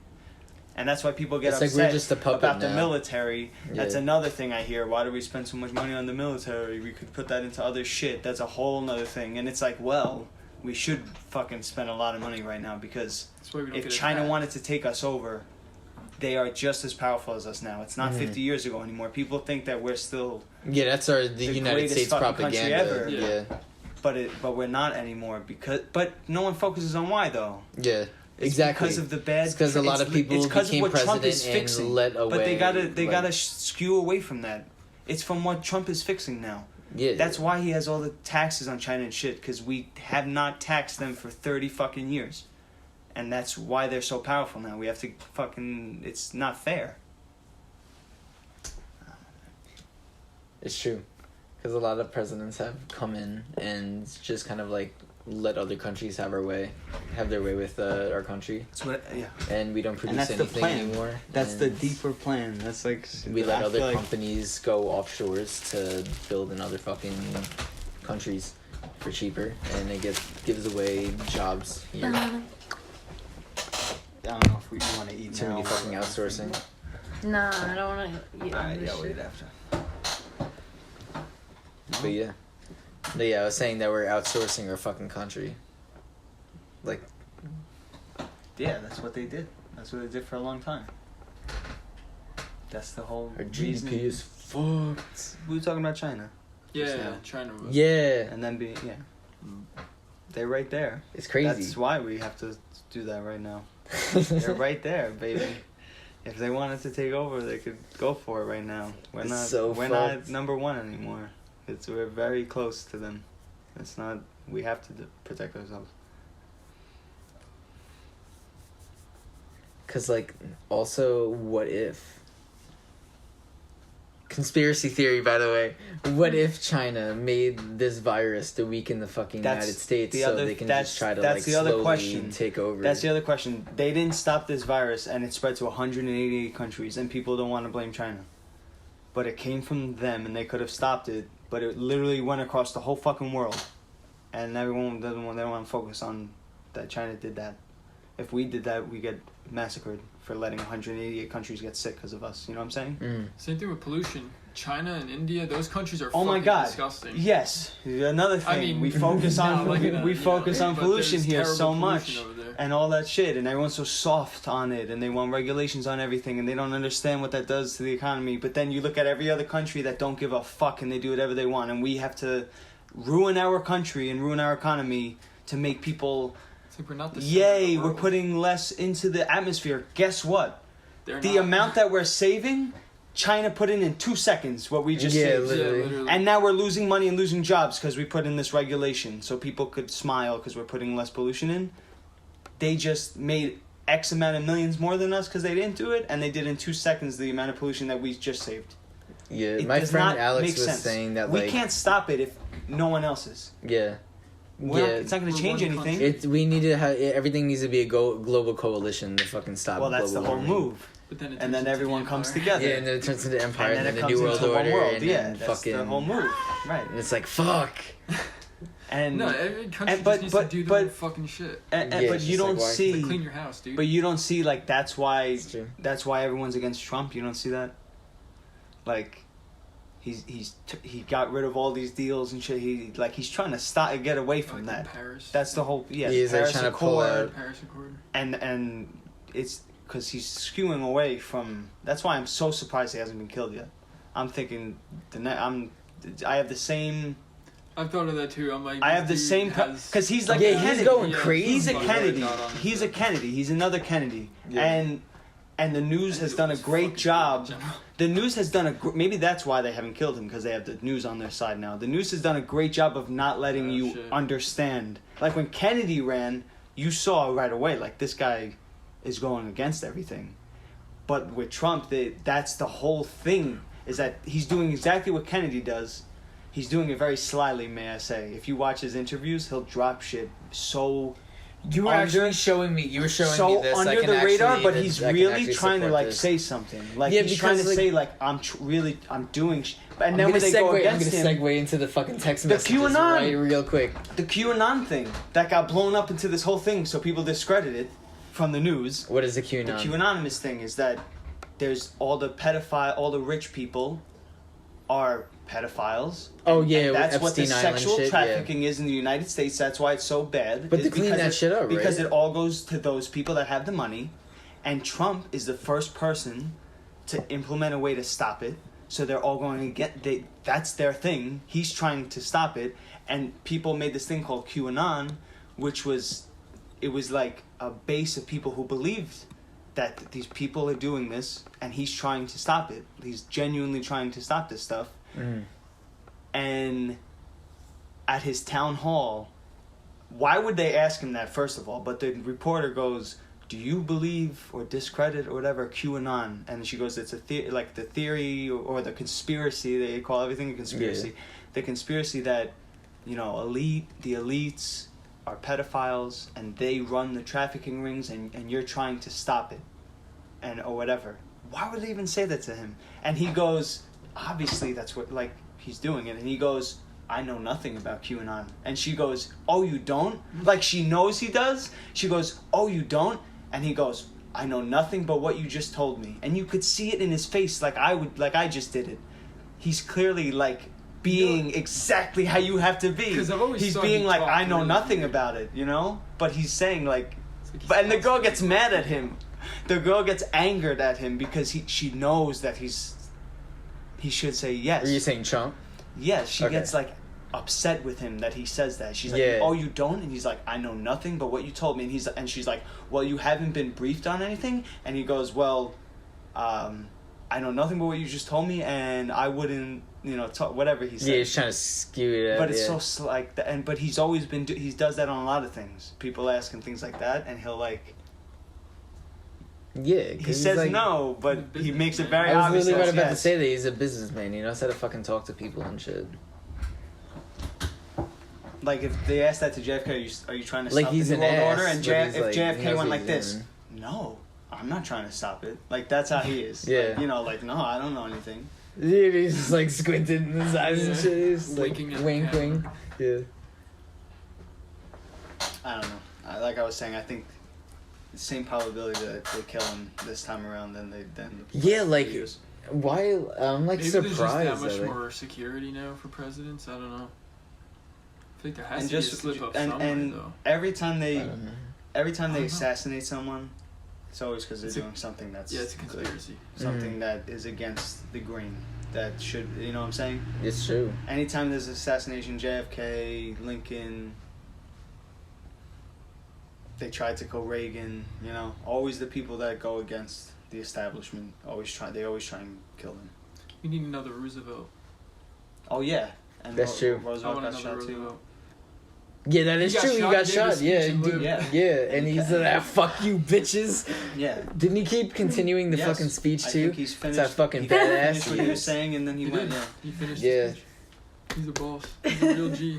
And that's why people get It's like upset we're just a puppet about the now. military. That's Yeah. another thing I hear. Why do we spend so much money on the military? We could put that into other shit. That's a whole nother thing. And it's like, well, we should fucking spend a lot of money right now, because That's why we don't if get China attacked. wanted to take us over, they are just as powerful as us now. It's not 50 years ago anymore. People think that we're still... Yeah, that's the United greatest States fucking country propaganda. ever. Yeah. But we're not anymore, but no one focuses on why, though. Yeah. It's Exactly. because of the bad. It's because a lot of people it's 'cause of became what Trump president is and fixing. let away. But they like- gotta skew away from that. It's from what Trump is fixing now. Yeah. That's why he has all the taxes on China and shit, because we have not taxed them for 30 fucking years, and that's why they're so powerful now. We have to fucking. It's not fair. It's true. Because a lot of presidents have come in and just kind of let other countries have their way with our country, That's what. Yeah. and we don't And produce that's the anything plan. anymore. That's the and deeper plan. That's We let I other feel like- companies go offshores to build in other fucking countries for cheaper, and it gives away jobs here. I don't know if we want to eat Too now. many fucking outsourcing. Nah, I don't want to eat all Alright, this yeah, shit. wait after. But yeah. I was saying that we're outsourcing our fucking country. Yeah, that's what they did. That's what they did for a long time. That's the whole Our reason. GDP is fucked. We were talking about China. Yeah, Just now. China was. Yeah. And then they're right there. It's crazy. That's why we have to do that right now. They're right there, baby. If they wanted to take over, they could go for it right now. We're It's so not fucked. number one anymore. We're very close to them. It's not. We have to protect ourselves. Because, also, what if... Conspiracy theory, by the way. What if China made this virus to weaken the fucking United States they can just try to, that's the other slowly question. take over? That's the other question. They didn't stop this virus, and it spread to 188 countries, and people don't want to blame China. But it came from them, and they could have stopped it, but it literally went across the whole fucking world. And everyone they don't want to focus on that China did that. If we did that, we get massacred for letting 188 countries get sick because of us. You know what I'm saying? Mm. Same thing with pollution. China and India, those countries are Oh my fucking God! disgusting. Yes, another thing. I mean, we focus on not like that, we focus on but pollution there's here terrible so pollution much over there. and all that shit, and everyone's so soft on it, and they want regulations on everything, and they don't understand what that does to the economy. But then you look at every other country that don't give a fuck, and they do whatever they want, and we have to ruin our country and ruin our economy to make people It's like we're not the Yay, we're putting less into the atmosphere. Guess what? The amount that we're saving, China put in 2 seconds what we just saved. Literally. And now we're losing money and losing jobs because we put in this regulation so people could smile because we're putting less pollution in. They just made X amount of millions more than us because they didn't do it, and they did in 2 seconds the amount of pollution that we just saved. Yeah, It my does friend not Alex make was sense. saying that We like can't stop it if no one else is. Yeah. It's not going to change anything. We need to have everything needs to be a global coalition to fucking stop. Well, that's the whole warming. move. But then And then everyone comes together. Yeah, and then it turns into empire, and then it the comes new world into one order, world. and Yeah, then that's fucking the whole move. Right. And it's like fuck. And no, every country just needs to do their own fucking shit. But you don't see. Like, clean your house, dude. But you don't see like that's why That's everyone's against Trump. You don't see that. Like, he got rid of all these deals and shit. He's trying to get away from that. Paris. That's the whole He's Paris trying to Accord, pull out. Paris Accord. and it's because he's skewing away from. That's why I'm so surprised he hasn't been killed yet. I'm thinking I have the same. I've thought of that too. I'm like, I have the same because he's like Yeah, a Kennedy. he's going crazy. He's a Like, Kennedy. not on He's the- a Kennedy. He's another Kennedy. Yeah. And the news has done a great job. The news has done maybe that's why they haven't killed him, because they have the news on their side now. The news has done a great job of not letting you understand. Like when Kennedy ran, you saw right away like this guy is going against everything. But with Trump, that's the whole thing, is that he's doing exactly what Kennedy does. He's doing it very slyly, may I say. If you watch his interviews, he'll drop shit so You were actually showing me. You were showing so me this. under I can the radar, actually, but he's I can really actually trying to support like this. say something. Like Yeah, he's trying to because, say like I'm doing. And then I'm when they go against him, segue into the fucking text The messages QAnon. right real quick. the QAnon thing that got blown up into this whole thing, so people discredit it from the news. What is the QAnon? The QAnonymous thing is that there's all the rich people are pedophiles. Oh, and- yeah, and with that's what the Epstein Island sexual shit, trafficking is in the United States. That's why it's so bad. But is to clean because that shit up, right? Because it all goes to those people that have the money, and Trump is the first person to implement a way to stop it. So they're all going to that's their thing. He's trying to stop it, and people made this thing called QAnon, which was like a base of people who believed that these people are doing this, and he's trying to stop it. He's genuinely trying to stop this stuff. Mm. And at his town hall, why would they ask him that, first of all? But the reporter goes, do you believe or discredit or whatever QAnon? And she goes, it's like the theory or the conspiracy. They call everything a conspiracy. Yeah. The conspiracy that, the elites are pedophiles and they run the trafficking rings, and you're trying to stop it, or whatever. Why would they even say that to him? And he goes, obviously that's what, like, he's doing it. And he goes, I know nothing about QAnon. And she goes, oh, you don't? Like, she knows he does. She goes, oh, you don't? And he goes, I know nothing but what you just told me. And you could see it in his face, like I just did it. He's clearly like being exactly how you have to be. 'Cause I've always He's thought being he like, talked I know really nothing weird. about it, But he's saying like, like and the girl gets mad at him. The girl gets angered at him because she knows that he should say yes. Are you saying Trump? Yes, she Okay. gets like upset with him that he says that. She's like, Yeah. "Oh, you don't?" And he's like, "I know nothing but what you told me." And she's like, "Well, you haven't been briefed on anything?" And he goes, "Well, I know nothing but what you just told me, and I wouldn't, talk whatever he said." Yeah, he's trying to skew it. But it's so like that, but he's always been he does that on a lot of things. People ask him things like that, and he'll like. Yeah, He says like, no, but he makes it very I was obvious. literally that about to yes. say that he's a businessman. He knows how to fucking talk to people and shit. Like if they asked that to JFK, are you trying to Like, stop he's the New an World ass, Order? And but he's if like- he JFK knows went what like he's this, doing. no, I'm not trying to stop it. Like that's how he is. Yeah. Like, no, I don't know anything. Yeah, he's just like squinting in his eyes and Yeah. shit. He's like Winking at the winking. camera. Yeah. I don't know. Like I was saying, I think the same probability that they kill him this time around than the Yeah, like previous. why? I'm like Maybe there's just surprised. that much that, like- more security now for presidents. I don't know. I think there has And to be a just slip up and somewhere, and though. every time I they don't know. every time they I don't know. assassinate someone, it's always because they're It's a- doing something that's Yeah, it's a good. conspiracy. Something that is against the grain. That should, you know what I'm saying? It's true. Anytime there's assassination, JFK, Lincoln, they tried to kill Reagan. You know, always the people that go against the establishment they always try and kill them. We need another Roosevelt. Oh yeah, and That's true. Roosevelt got shot too. Yeah, that is true. He got shot. Yeah, and he's like, "Fuck you, bitches." Yeah. Didn't he keep continuing the fucking speech I too? think he's finished. It's that fucking he badass. finished what he was saying, and then he went. did. Yeah. He finished Yeah. his speech. He's a boss. He's a real G.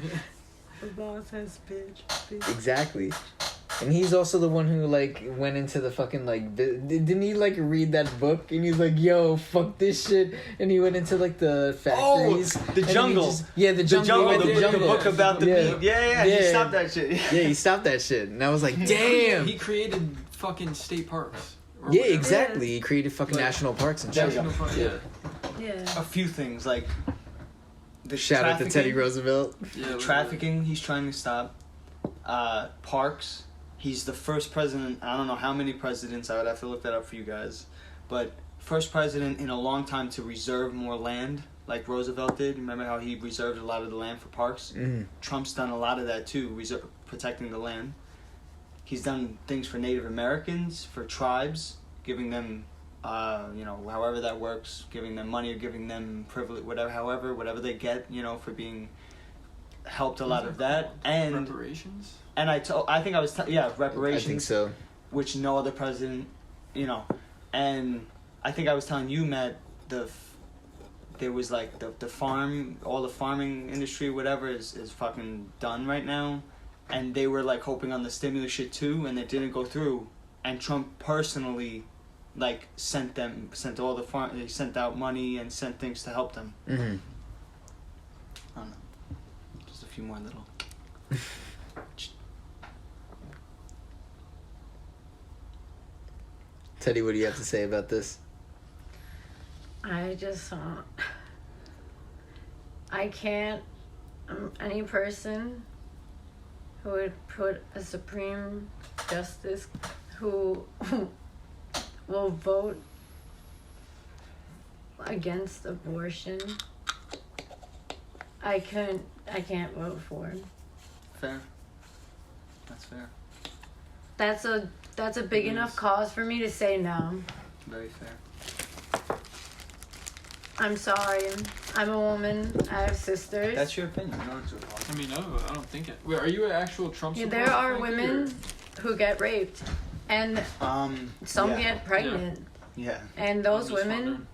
The boss has bitch. Exactly. And he's also the one who like went into the fucking like didn't he like read that book and he's like, yo, fuck this shit, and he went into like the factories. The jungle. The jungle. The book about the meat. Yeah. He stopped that shit. Yeah, he stopped that shit, and I was like, damn. He created fucking state parks. Or Yeah, whatever. exactly. He created fucking national parks and shit. National park, yeah. Yeah. A few things like the Shout out to Teddy Roosevelt. Yeah, The trafficking he's trying to stop. Parks. He's the first president. I don't know how many presidents. I would have to look that up for you guys. But first president in a long time to reserve more land, like Roosevelt did. Remember how he reserved a lot of the land for parks? Mm-hmm. Trump's done a lot of that too, protecting the land. He's done things for Native Americans, for tribes, giving them, however that works, giving them money or giving them privilege, whatever they get, for being helped a lot of that. And reparations. And reparations. I think so. Which no other president, and I think I was telling you, Matt, there was like the farm, all the farming industry, whatever is fucking done right now, and they were like hoping on the stimulus shit too, and it didn't go through, and Trump personally, like sent out money and sent things to help them. Mm-hmm. I don't know, just a few more little. Teddy, what do you have to say about this? I can't, any person who would put a Supreme Justice who will vote against abortion, I can't vote for. Fair. That's fair. That's a big enough cause for me to say no. Very fair. I'm sorry. I'm a woman. I have sisters. That's your opinion. No, it's I mean, no, I don't think it. Wait, are you an actual Trump supporter? There are women who get raped, and some get pregnant. Yeah. And those women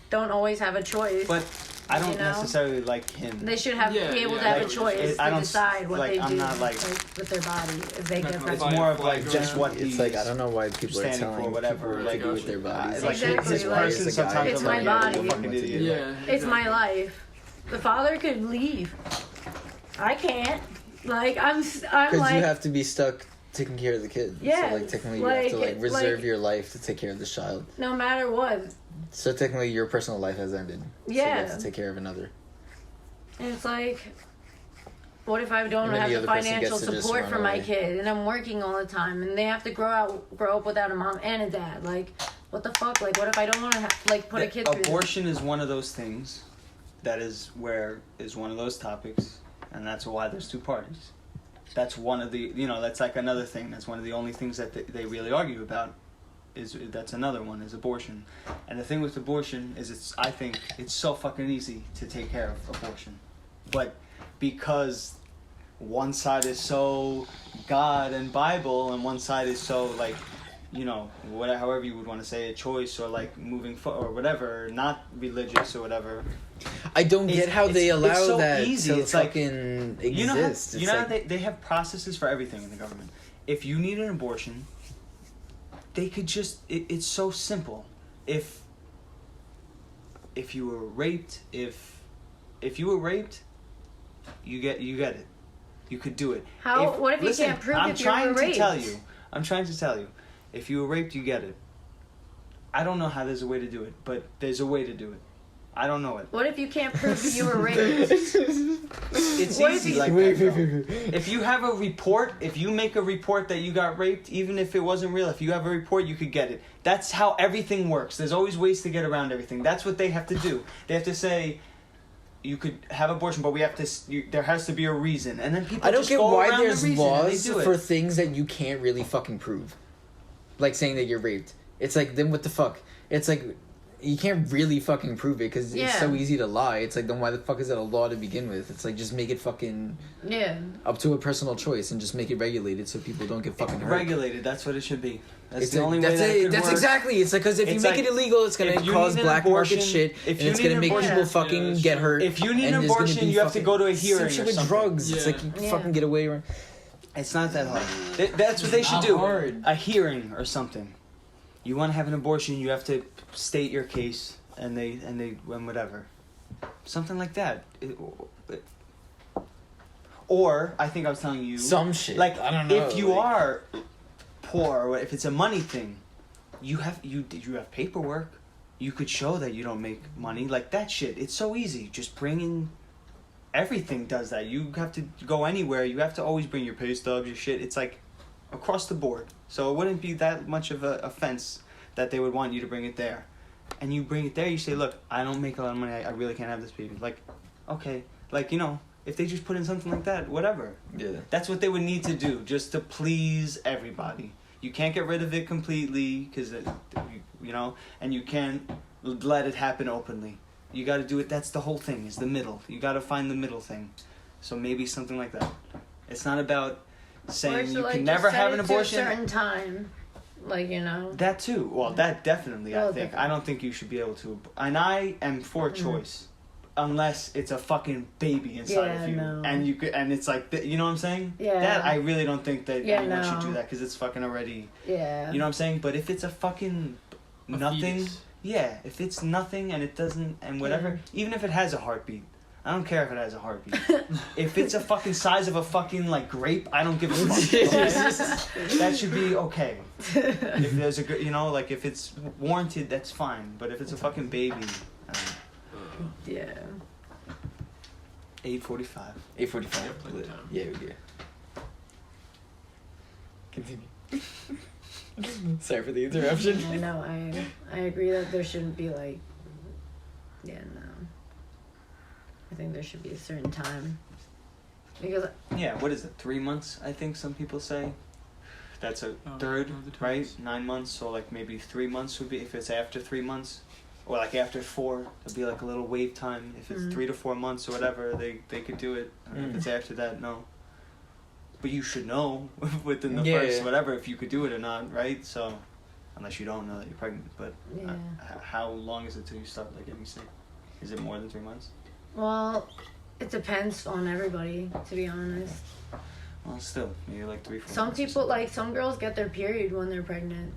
don't always have a choice. But I don't necessarily like him. They should be able to have a choice to decide what they do with their body if they get pregnant. It's more of like just what it's like, I don't know why people are telling for whatever people to do with their bodies. Exactly. It's my body. Yeah. It's my life. The father could leave. I can't. Like I'm because like, you have to be stuck taking care of the kid. Yeah. So technically you have to reserve your life to take care of the child. No matter what. So technically your personal life has ended. Yeah. So you have to take care of another. And it's like, what if I don't have the financial support for my kid and I'm working all the time and they have to grow up without a mom and a dad? Like, what the fuck? Like, what if I don't want to put a kid through this? Abortion is one of those things that is one of those topics, and that's why there's two parties. That's one of the, that's like another thing. That's one of the only things that they really argue about. That's another one, is abortion. And the thing with abortion is I think it's so fucking easy to take care of abortion. But because one side is so God and Bible and one side is so like, however you would want to say, a choice or like moving forward or whatever, not religious or whatever. I don't get how they allow so that easy. to It's fucking exist. How they have processes for everything in the government. If you need an abortion, they could just it's so simple. If you were raped, if you were raped, you get it. You could do it. What if you can't prove if you were raped? I'm trying to tell you. If you were raped, you get it. I don't know how there's a way to do it, but there's a way to do it. I don't know it. What if you can't prove that you were raped? It's easy like that. If you have a report, if you make a report that you got raped, even if it wasn't real, if you have a report, you could get it. That's how everything works. There's always ways to get around everything. That's what they have to do. They have to say, you could have abortion, but we have to. There has to be a reason, and then people. I don't just get go why around there's the reason and they laws do it. for things that you can't really fucking prove. Like saying that you're raped. It's like, then what the fuck? It's like, you can't really fucking prove it because it's so easy to lie. It's like, then why the fuck is it a law to begin with? It's like, just make it fucking up to a personal choice and just make it regulated so people don't get fucking hurt. Regulated, that's what it should be. That's the only that's way that it could That's work. exactly. It's like, because if you make it illegal, it's gonna cause black market shit, and it's gonna make people fucking get hurt. If you need an abortion, you have to go to a hearing. Same or shit with something. drugs. It's like, you fucking get away with. It's not that hard. That's what they should do. A hearing or something. You want to have an abortion, you have to state your case, and whatever, something like that. Or I think I was telling you Some shit. Like, I don't know. if you are poor, or if it's a money thing, you have paperwork. You could show that you don't make money. Like that shit. It's so easy. Just bring in. Everything does that. You have to go anywhere. You have to always bring your pay stubs, your shit. It's like across the board. So it wouldn't be that much of an offense that they would want you to bring it there. And you bring it there, you say, look, I don't make a lot of money. I really can't have this baby. Like, okay. Like, if they just put in something like that, whatever. Yeah. That's what they would need to do, just to please everybody. You can't get rid of it completely, because, and you can't let it happen openly. You got to do it. That's the whole thing, is the middle. You got to find the middle thing. So maybe something like that. It's not about saying you can never have an abortion. At a certain time, That too. Well, that definitely. I think. I don't think you should be able to. And I am for choice, unless it's a fucking baby inside of you, and you could, and it's like, you know what I'm saying? Yeah. That I really don't think that anyone should do that, because it's fucking already. Yeah. You know what I'm saying? But if it's a fucking nothing. Fetus. Yeah, if it's nothing and it doesn't, and whatever, even if it has a heartbeat, I don't care if it has a heartbeat. If it's a fucking size of a fucking, grape, I don't give a fuck. That should be okay. If there's a good, if it's warranted, that's fine. But if it's a fucking baby, Yeah. 8:45. 8:45. Yeah, we good. Continue. Sorry for the interruption. I know. I agree that there shouldn't be I think there should be a certain time. Because Yeah, what is it? 3 months? I think some people say. That's a third, right? 9 months. So maybe 3 months would be, if it's after 3 months, or after 4, it'd be a little wait time. If it's 3 to 4 months or whatever, they could do it. If it's after that, no. But you should know within the first whatever if you could do it or not, right? So, unless you don't know that you're pregnant. But how long is it till you start getting sick? Is it more than 3 months? Well, it depends on everybody, to be honest. Well, still, maybe 3, 4 Some months. people, some girls get their period when they're pregnant.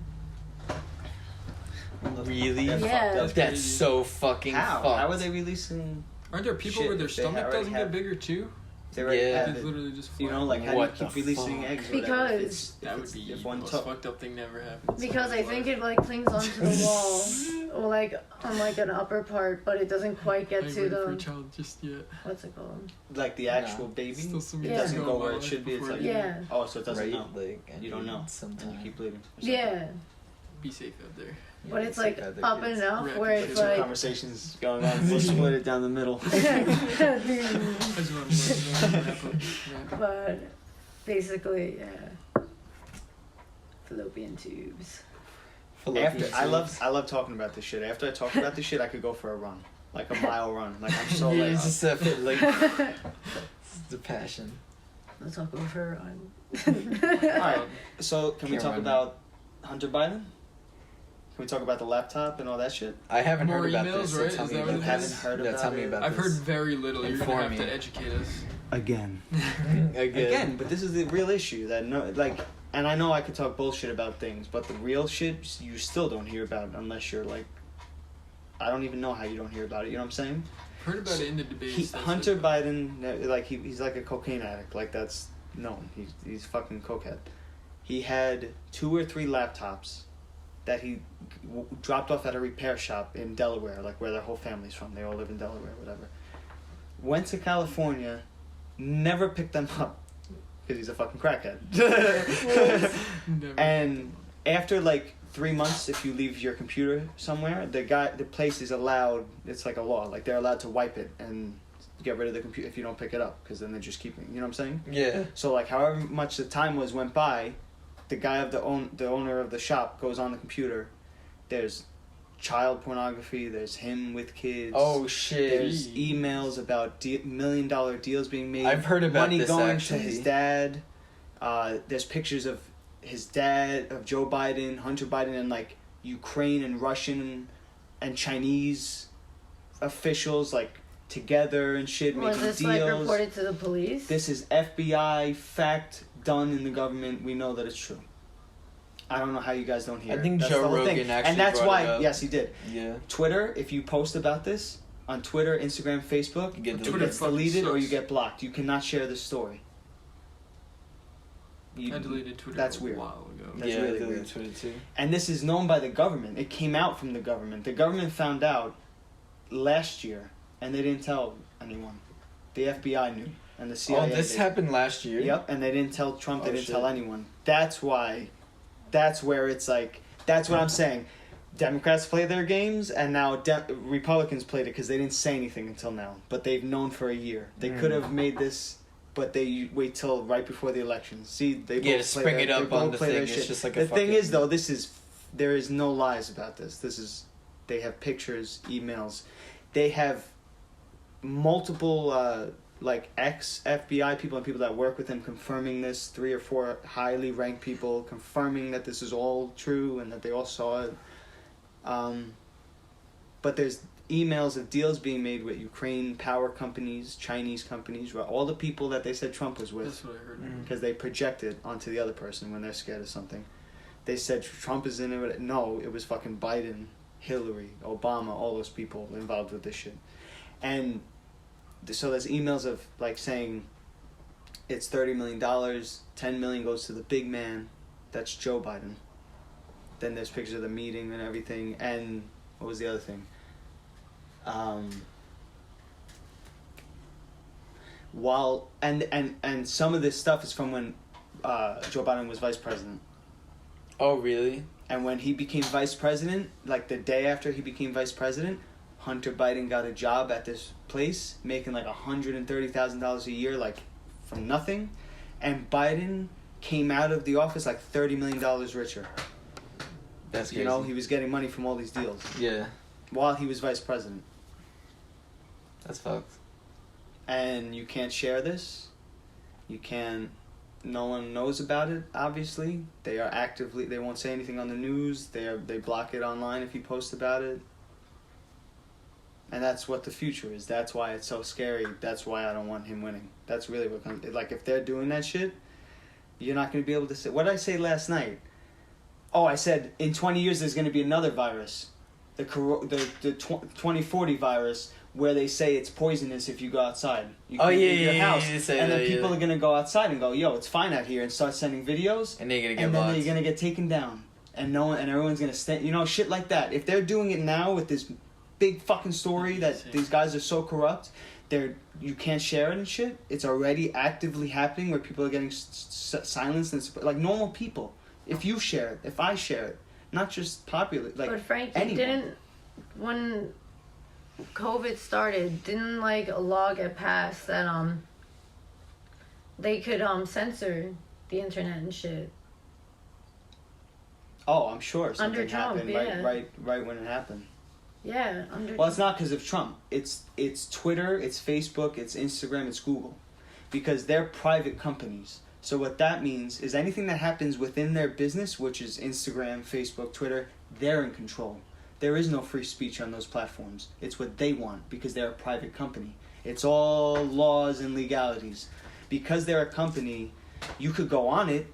Really? Yeah. That's so fucking How? fucked. How are they releasing? Aren't there people where their if they stomach already doesn't have- get bigger too? They already Yeah. have It's it. literally just How do you What keep the releasing fuck? eggs? Or whatever, if Because- it's- That if would be if the one most took. fucked up thing never happens. Because I think it clings onto the wall, or on an upper part, but it doesn't quite get I ain't to ready for a the child just yet. what's it called? The actual baby, Still some it years doesn't to go go where in it my should be. It's life like before Yeah. oh, so it doesn't Right? know. You don't know. Sometimes. You keep bleeding. or something. Yeah, Be safe out there. but it's Like other up kids. enough Right, where There's it's some conversations going on. We'll split it down the middle. I just want to wrap up. but basically, yeah, fallopian tubes. After I love talking about this shit. After I talk about this shit, I could go for a run, a mile run. I'm so Yeah, it's just it's the passion. Let's all go for a run. Alright, so can we Can't talk run. about Hunter Biden? Can we talk about the laptop and all that shit? I haven't More heard about emails, this. right? Tell Is me that about what You it haven't is? heard Yeah, about tell me it? about I've heard this. very little. You're Inform gonna have me. to educate us. Again. Again. But this is the real issue that and I know I could talk bullshit about things, but the real shit you still don't hear about unless you're I don't even know how you don't hear about it. You know what I'm saying? Heard about it in the debates. that's Hunter it. Biden, he's like a cocaine addict. That's known. He's fucking cokehead. He had 2 or 3 laptops that he dropped off at a repair shop in Delaware, where their whole family's from. They all live in Delaware, whatever. Went to California, never picked them up because he's a fucking crackhead. Never. And after 3 months, if you leave your computer somewhere, the place is allowed. It's like a law. They're allowed to wipe it and get rid of the computer if you don't pick it up, because then they're just keeping. You know what I'm saying? Yeah. So like, however much the time went by, the guy of the owner of the shop goes on the computer. There's child pornography. There's him with kids. Oh shit. There's emails about $1 million deals being made. I've heard about money this, going actually. to his dad. There's pictures of his dad, of Joe Biden, Hunter Biden, and like Ukraine and Russian and Chinese officials like together and shit, Was making this deals. like reported to the police? This is FBI fact done in the government. We know that it's true. I don't know how you guys don't hear. I think That's Joe the whole Rogan thing. actually and that's brought why. it up. Yes, he did. Yeah. Twitter, if you post about this on Twitter, Instagram, Facebook, You get it deleted. gets deleted or sucks. you get blocked. You cannot share this story. I deleted Twitter That's a weird. while ago. That's yeah, really I deleted weird. Twitter too. And this is known by the government. It came out from the government. The government found out last year, and they didn't tell anyone. The FBI knew, and the CIA. Oh, this did. happened last year? Yep, and they didn't tell Trump. They Oh, didn't shit. tell anyone. That's why. That's where it's like. That's what I'm saying. Democrats play their games, and now Republicans played it because they didn't say anything until now. But they've known for a year. They could have made this, but they wait till right before the election. See, they Yeah, both to play spring their, it they up both on the play thing. their It's shit. just like a The thing fucking- is, though, there is no lies about this. This is, they have pictures, emails, they have multiple like ex-FBI people and people that work with him confirming this, 3 or 4 highly ranked people confirming that this is all true and that they all saw it. But there's emails of deals being made with Ukraine power companies, Chinese companies, all the people that they said Trump was with, That's what I heard. because they project it onto the other person when they're scared of something. They said Trump is in it. No, it was fucking Biden, Hillary, Obama, all those people involved with this shit. And so there's emails of like saying it's $30 million, $10 million goes to the big man, that's Joe Biden. Then there's pictures of the meeting and everything. And what was the other thing? And some of this stuff is from when Joe Biden was vice president. Oh, really? And when he became vice president, like the day after he became vice president, Hunter Biden got a job at this place, making like $130,000 a year, like from nothing. And Biden came out of the office like $30 million richer. That's crazy. You know, he was getting money from all these deals Yeah, while he was vice president. that's fucked. And you can't share this. You can't. No one knows about it. Obviously, they are actively. They won't say anything on the news. They block it online if you post about it. And that's what the future is. That's why it's so scary. That's why I don't want him winning. That's really what comes. Like if they're doing that shit, you're not going to be able to say. What did I say last night? Oh, I said in 20 years there's going to be another virus, the 2040 virus, where they say it's poisonous if you go outside. You can't leave your house. you say and that, then people yeah. are gonna go outside and go, "Yo, it's fine out here," and start sending videos. And they're gonna get and then blocked. they're gonna get taken down, and no one, and everyone's gonna stay. You know, shit like that. If they're doing it now with this big fucking story that these guys are so corrupt, you can't share it and shit. It's already actively happening where people are getting silenced and like normal people. If you share it, if I share it, not just popular, like But Frank, anyone. when COVID started, didn't like a law get passed that they could censor the internet and shit? Oh, I'm sure something Under Trump, happened yeah. right when it happened. Yeah, under. Well, it's not because of Trump. It's Twitter, it's Facebook, it's Instagram, it's Google, because they're private companies. So what that means is anything that happens within their business, which is Instagram, Facebook, Twitter, they're in control. There is no free speech on those platforms. It's what they want because they're a private company. It's all laws and legalities. Because they're a company, you could go on it,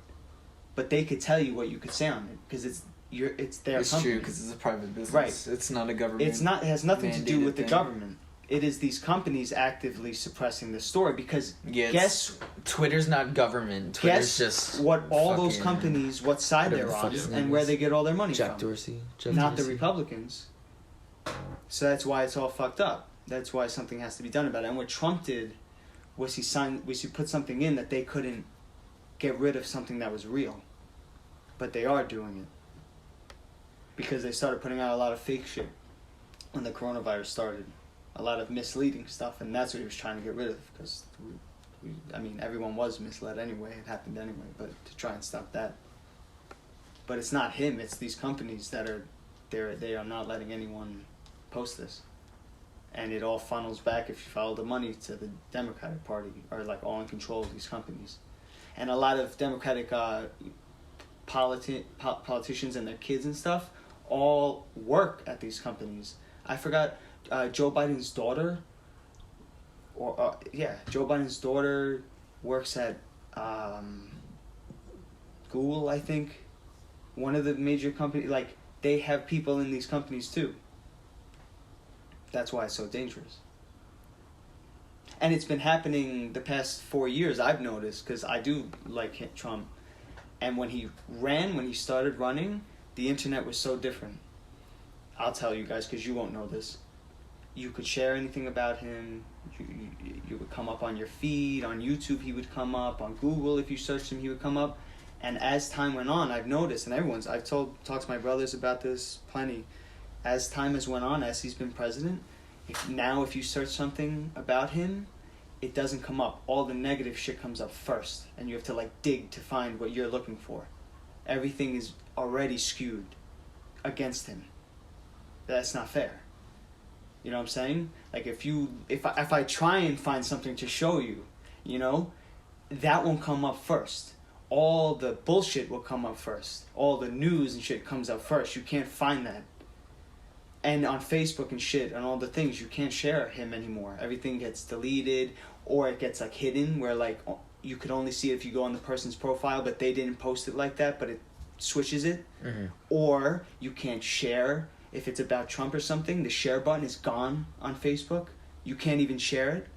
but they could tell you what you could say on it because it's their It's company. true because it's a private business. Right. It's not a government. It has nothing to do mandated with the thing. government. It is these companies actively suppressing the story because Yeah, guess Twitter's not government. Twitter's guess just what all those fucking companies, what side whatever they're the on fuck his name and where is. they get all their money Jack from. Dorsey. Not the Republicans. So that's why it's all fucked up. That's why something has to be done about it. And what Trump did was he put something in that they couldn't get rid of something that was real. But they are doing it. Because they started putting out a lot of fake shit when the coronavirus started. a lot of misleading stuff, and that's what he was trying to get rid of, because everyone was misled anyway. It happened anyway, but to try and stop that. But it's not him. It's these companies that they are not letting anyone post this, and it all funnels back, if you follow the money, to the Democratic Party, are like all in control of these companies, and a lot of Democratic politicians and their kids and stuff all work at these companies. I forgot Joe Biden's daughter. Joe Biden's daughter works at Google, I think. One of the major companies, like, they have people in these companies too. That's why it's so dangerous. And it's been happening the past 4 years, I've noticed, because I do like Trump. And when he started running, the internet was so different. I'll tell you guys, because you won't know this. You could share anything about him. You would come up on your feed. On YouTube, he would come up. On Google, if you searched him, he would come up. And as time went on, I've noticed, and I've talked to my brothers about this plenty. As time has went on, as he's been president, if you search something about him, it doesn't come up. All the negative shit comes up first, and you have to like dig to find what you're looking for. Everything is already skewed against him. That's not fair. You know what I'm saying? Like if I try and find something to show you, that won't come up first. All the bullshit will come up first. All the news and shit comes up first. You can't find that. And on Facebook and shit and all the things, you can't share him anymore. Everything gets deleted, or it gets like hidden, where like you could only see it if you go on the person's profile, but they didn't post it like that, but it switches it. Mm-hmm. Or you can't share. If it's about Trump or something, the share button is gone on Facebook. You can't even share it.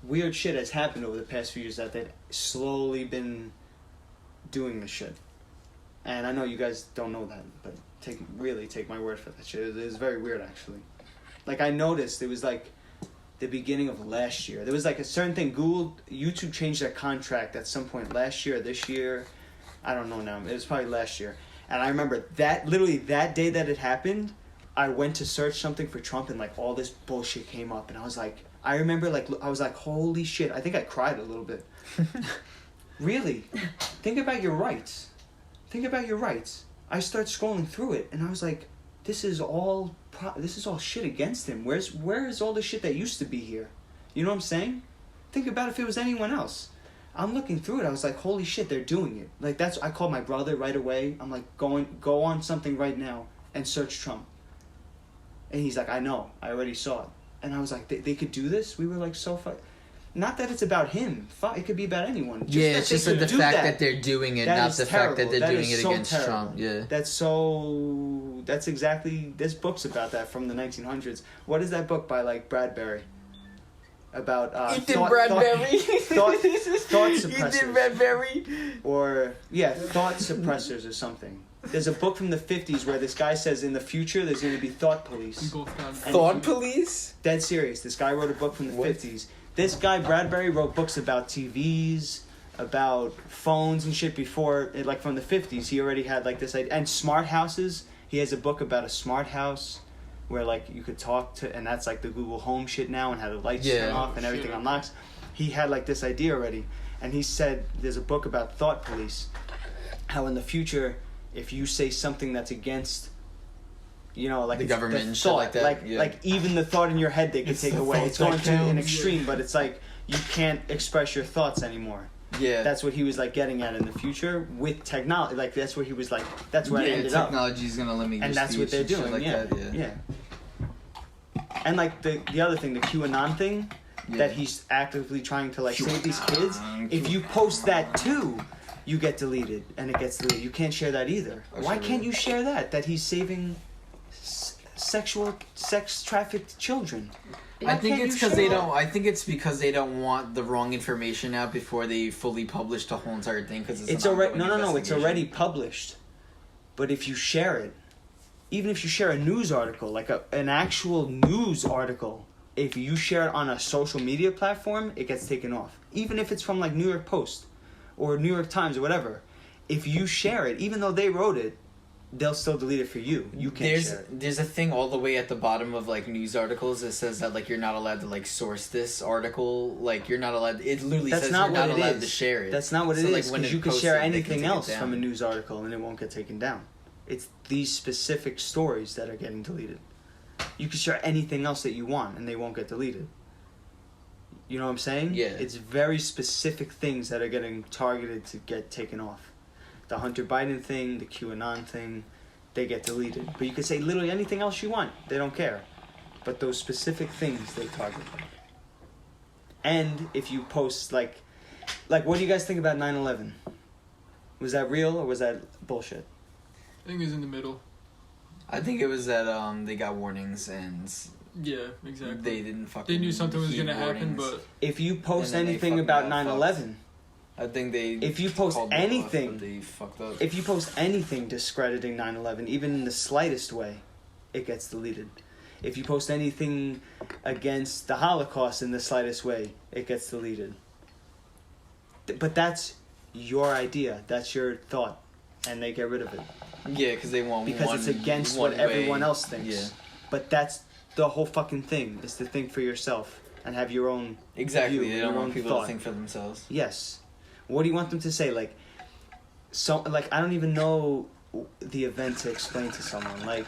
Weird shit has happened over the past few years that they've slowly been doing this shit. And I know you guys don't know that, but take my word for that shit. It was very weird, actually. Like, I noticed it was like the beginning of last year. There was like a certain thing. YouTube changed their contract at some point last year or this year. I don't know now. It was probably last year. And I remember that, literally that day that it happened, I went to search something for Trump, and like all this bullshit came up, and I was like, I was like, holy shit. I think I cried a little bit. Really? Think about your rights. I start scrolling through it, and I was like, this is all shit against him. Where is all the shit that used to be here? You know what I'm saying? Think about if it was anyone else. I'm looking through it. I was like, holy shit, they're doing it. Like, I called my brother right away. I'm like, go on something right now and search Trump. And he's like, I know. I already saw it. And I was like, they could do this? We were like, so fun. Not that it's about him. It could be about anyone. It's just the fact that they're doing it, not the fact that they're doing it against Trump. Yeah. That's exactly, this book's about that from the 1900s. What is that book by, like, Bradbury? About, Ethan Bradbury. Thought suppressors. Ethan Bradbury. Or, thought suppressors or something. There's a book from the 50s where this guy says in the future there's going to be thought police. Thought police? Dead serious. This guy wrote a book from the 50s. This guy, Bradbury, wrote books about TVs, about phones and shit before, like from the 50s. He already had like this idea. And smart houses. He has a book about a smart house where like you could talk to, and that's like the Google Home shit now, and how the lights turn off and everything unlocks. He had like this idea already. And he said there's a book about thought police. How in the future, if you say something that's against, like the government and shit like that, like even the thought in your head they can take away. It's going to an extreme, but it's like you can't express your thoughts anymore. Yeah, that's what he was like getting at in the future with technology. Like that's where he was like, that's where it ended up. Technology's gonna limit your and that's what they're doing. Like yeah. And like the other thing, the QAnon thing, that he's actively trying to like save these kids. If you post that too, you get deleted, and it gets deleted. You can't share that either. Why can't you share that? That he's saving sex trafficked children. I think it's because they don't. I think it's because they don't want the wrong information out before they fully publish the whole entire thing. Because it's already no. It's already published. But if you share it, even if you share a news article, like an actual news article, if you share it on a social media platform, it gets taken off. Even if it's from like New York Post or New York Times or whatever, if you share it, even though they wrote it, they'll still delete it for you. You can't share it. There's a thing all the way at the bottom of like news articles that says that like you're not allowed to like source this article. Like you're not allowed. It literally says you're not allowed to share it. That's not what it So, is. like, when Because you it can posted, share they can anything take it else down. from a news article and it won't get taken down. It's these specific stories that are getting deleted. You can share anything else that you want and they won't get deleted. You know what I'm saying? Yeah. It's very specific things that are getting targeted to get taken off. The Hunter Biden thing, the QAnon thing, they get deleted. But you can say literally anything else you want. They don't care. But those specific things, they target. And if you post, like what do you guys think about 9/11? Was that real or was that bullshit? I think it was in the middle. I think it was that they got warnings and Yeah, exactly. they didn't fucking. They knew something was heed gonna happen, warnings. but If you post And then they anything fucking about got 9/11, I think they. if you post called them off, anything- but they fucked up. if you post anything discrediting 9/11, even in the slightest way, it gets deleted. If you post anything against the Holocaust in the slightest way, it gets deleted. But that's your idea. That's your thought. And they get rid of it. Yeah, because they want Because one, it's against one what everyone way. else thinks. Yeah, But that's the whole fucking thing, is to think for yourself and have your own exactly. view, They your don't own want people thought. to think for themselves. Yes. What do you want them to say? Like, I don't even know the event to explain to someone. Like,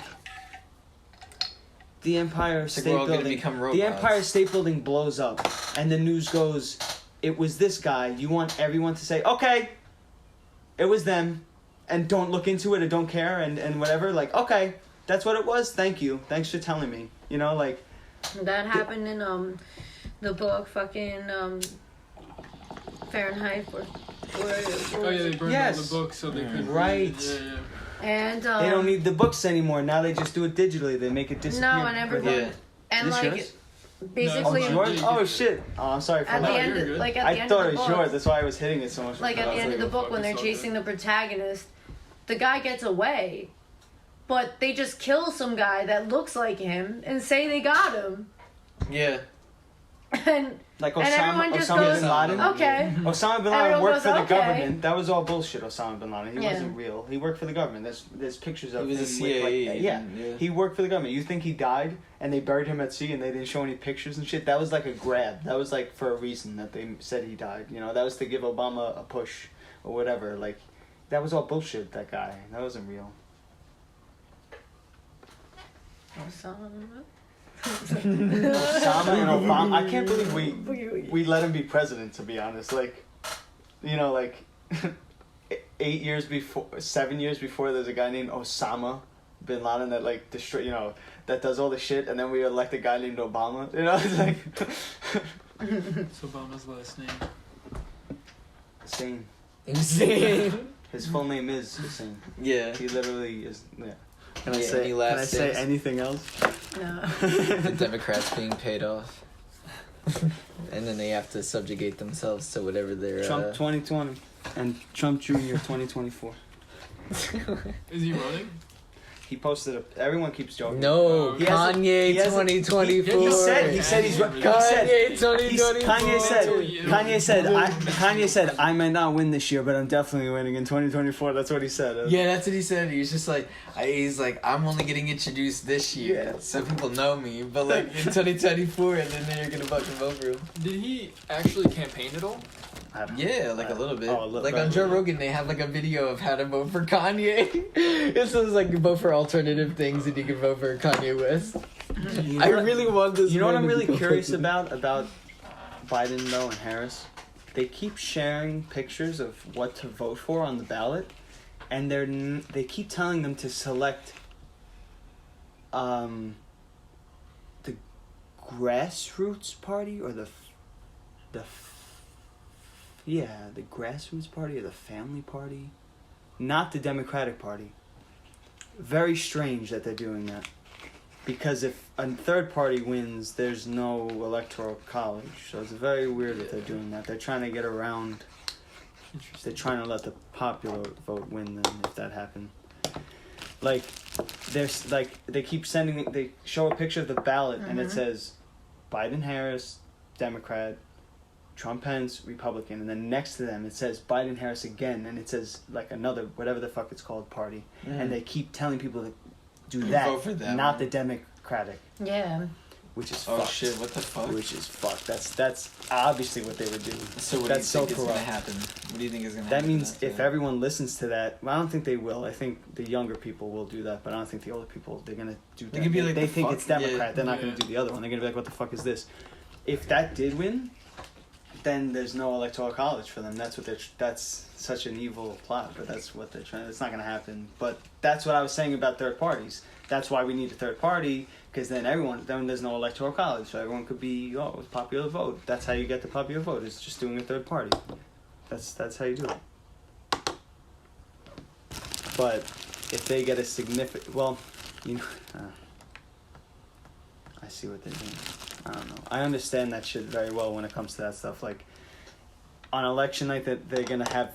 the Empire It's like State we're all gonna Building. become robots. The Empire State Building blows up, and the news goes, "It was this guy." You want everyone to say, "Okay, it was them," and don't look into it or don't care and whatever. Like, okay, that's what it was. Thank you. Thanks for telling me. You know, like. That happened in the book fucking Fahrenheit or oh yeah, they burned all Yes. the books so they couldn't Right. read it. Yeah. and They don't need the books anymore. Now they just do it digitally. They make it disappear. no, and everyone Yeah. and Is this like yours? basically No, Oh, it's yours? yours? Oh shit! Oh, I'm sorry for at the that. you're end, good. like at the I end thought of it the was book, yours. That's why I was hitting it so much. like at I the was end of like, the oh, book when they're fuck, it's chasing all the protagonist, the guy gets away, but they just kill some guy that looks like him and say they got him, Yeah. and Like and everyone just Osama goes, bin Laden. okay. Osama bin Laden Everyone worked goes, for the okay. government. That was all bullshit. Osama bin Laden. He Yeah. wasn't real. He worked for the government. There's pictures of He was him a CIA with like, yeah. agent, yeah. He worked for the government. You think he died and they buried him at sea and they didn't show any pictures and shit? That was like a grab. That was like for a reason that they said he died. You know, that was to give Obama a push or whatever. Like, that was all bullshit. That guy. That wasn't real. Osama and Obama. I can't believe we let him be president. To be honest, like, you know, like 7 years before, there's a guy named Osama bin Laden that like destroy, you know, that does all the shit, and then we elect a guy named Obama. You know, it's like It's Obama's last name. Hussein. Insane. His full name is Hussein. Yeah. He literally is. Yeah. Can Yeah, any last say things? anything else? No. The Democrats being paid off. And then they have to subjugate themselves to whatever their Trump 2020 and Trump Jr. 2024. Is he running? He posted everyone keeps joking. No, He has a- Kanye he has a- 2024. He said he's Kanye Kanye Kanye 2024. Kanye said I might not win this year, but I'm definitely winning in 2024. That's what he said. Yeah, that's what he said. He was just like, he's like, I'm only getting introduced this year, Yeah. so people know me. But like in 2024, and then they're gonna fucking vote for him. Did he actually campaign at all? Yeah, like a little bit. Oh, a little like bit. on Joe Rogan, they have like a video of how to vote for Kanye. It says like vote for alternative things, and you can vote for Kanye West. You I know what- really want this. You know what man I'm to really go curious fucking- about Biden though and Harris? They keep sharing pictures of what to vote for on the ballot, and they keep telling them to select the grassroots party or the grassroots party or the family party, not the Democratic Party. Very strange that they're doing that. Because if a third party wins, there's no electoral college. So it's very weird that they're doing that. They're trying to get around. They're trying to let the popular vote win then, if that happened. Like, there's like they keep sending. They show a picture of the ballot and it says, Biden Harris, Democrat, Trump, Pence, Republican, and then next to them it says Biden, Harris again, and it says like another whatever the fuck it's called party, and they keep telling people to do that, vote for them, not the Democratic. Yeah. Which is Oh fucked. shit! What the fuck? Which is fucked. That's obviously what they would do. So what that's do you think so is gonna corrupt. happen? What do you think is gonna That happen? means if everyone listens to that, well, I don't think they will. I think the younger people will do that, but I don't think the older people, they're gonna do that. They could be like, they the think fuck? it's Democrat. Yeah. They're not gonna do the other one. They're gonna be like, what the fuck is this? If that did win, then there's no electoral college for them. That's what that's such an evil plot, but that's what they're trying. It's not gonna happen. But that's what I was saying about third parties. That's why we need a third party, because then there's no electoral college, so everyone could be, it's popular vote. That's how you get the popular vote. It's just doing a third party. That's how you do it. But if they get a significant, I see what they're doing. I don't know. I understand that shit very well when it comes to that stuff. Like on election night, that they're gonna have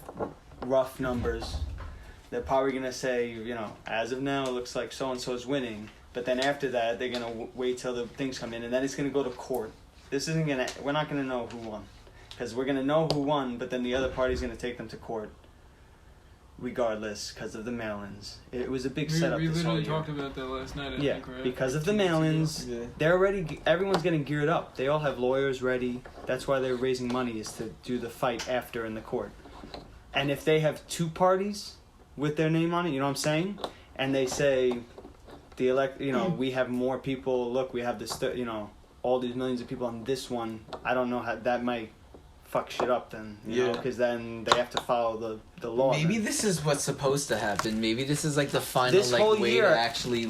rough numbers. They're probably gonna say, as of now, it looks like so and so is winning. But then after that, they're gonna wait till the things come in, and then it's gonna go to court. We're not gonna know who won, because we're gonna know who won, but then the other party's gonna take them to court, regardless, because of the mail-ins. It was a big setup. We this whole literally year. talked about that last night. I think, right? Because of the mail-ins, everyone's getting geared up. They all have lawyers ready. That's why they're raising money, is to do the fight after in the court. And if they have two parties with their name on it, you know what I'm saying? And they say, we have more people, look, we have this, all these millions of people on this one. I don't know how that might fuck shit up then, because then they have to follow the law. Maybe then. this is what's supposed to happen. Maybe this is like the final This whole way year- to actually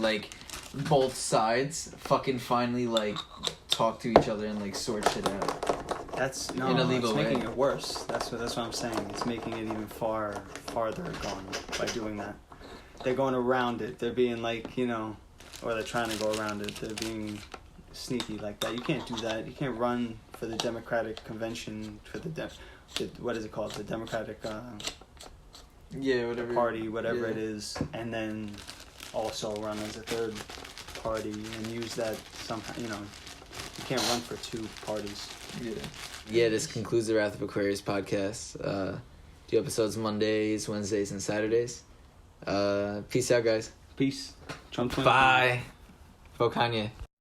both sides fucking finally talk to each other and sort shit out. That's in a legal it's making way. it worse. That's what I'm saying. It's making it even farther gone by doing that. They're going around it. They're being or they're trying to go around it. They're being sneaky like that. You can't do that. You can't run for the Democratic Convention for what is it called? The Democratic whatever Party, whatever it is, and then also run as a third party and use that somehow. You can't run for two parties. Yeah, this concludes the Wrath of Aquarius podcast. Do episodes Mondays, Wednesdays, and Saturdays. Peace out, guys. Peace. Trump 20. Bye. Vote Kanye.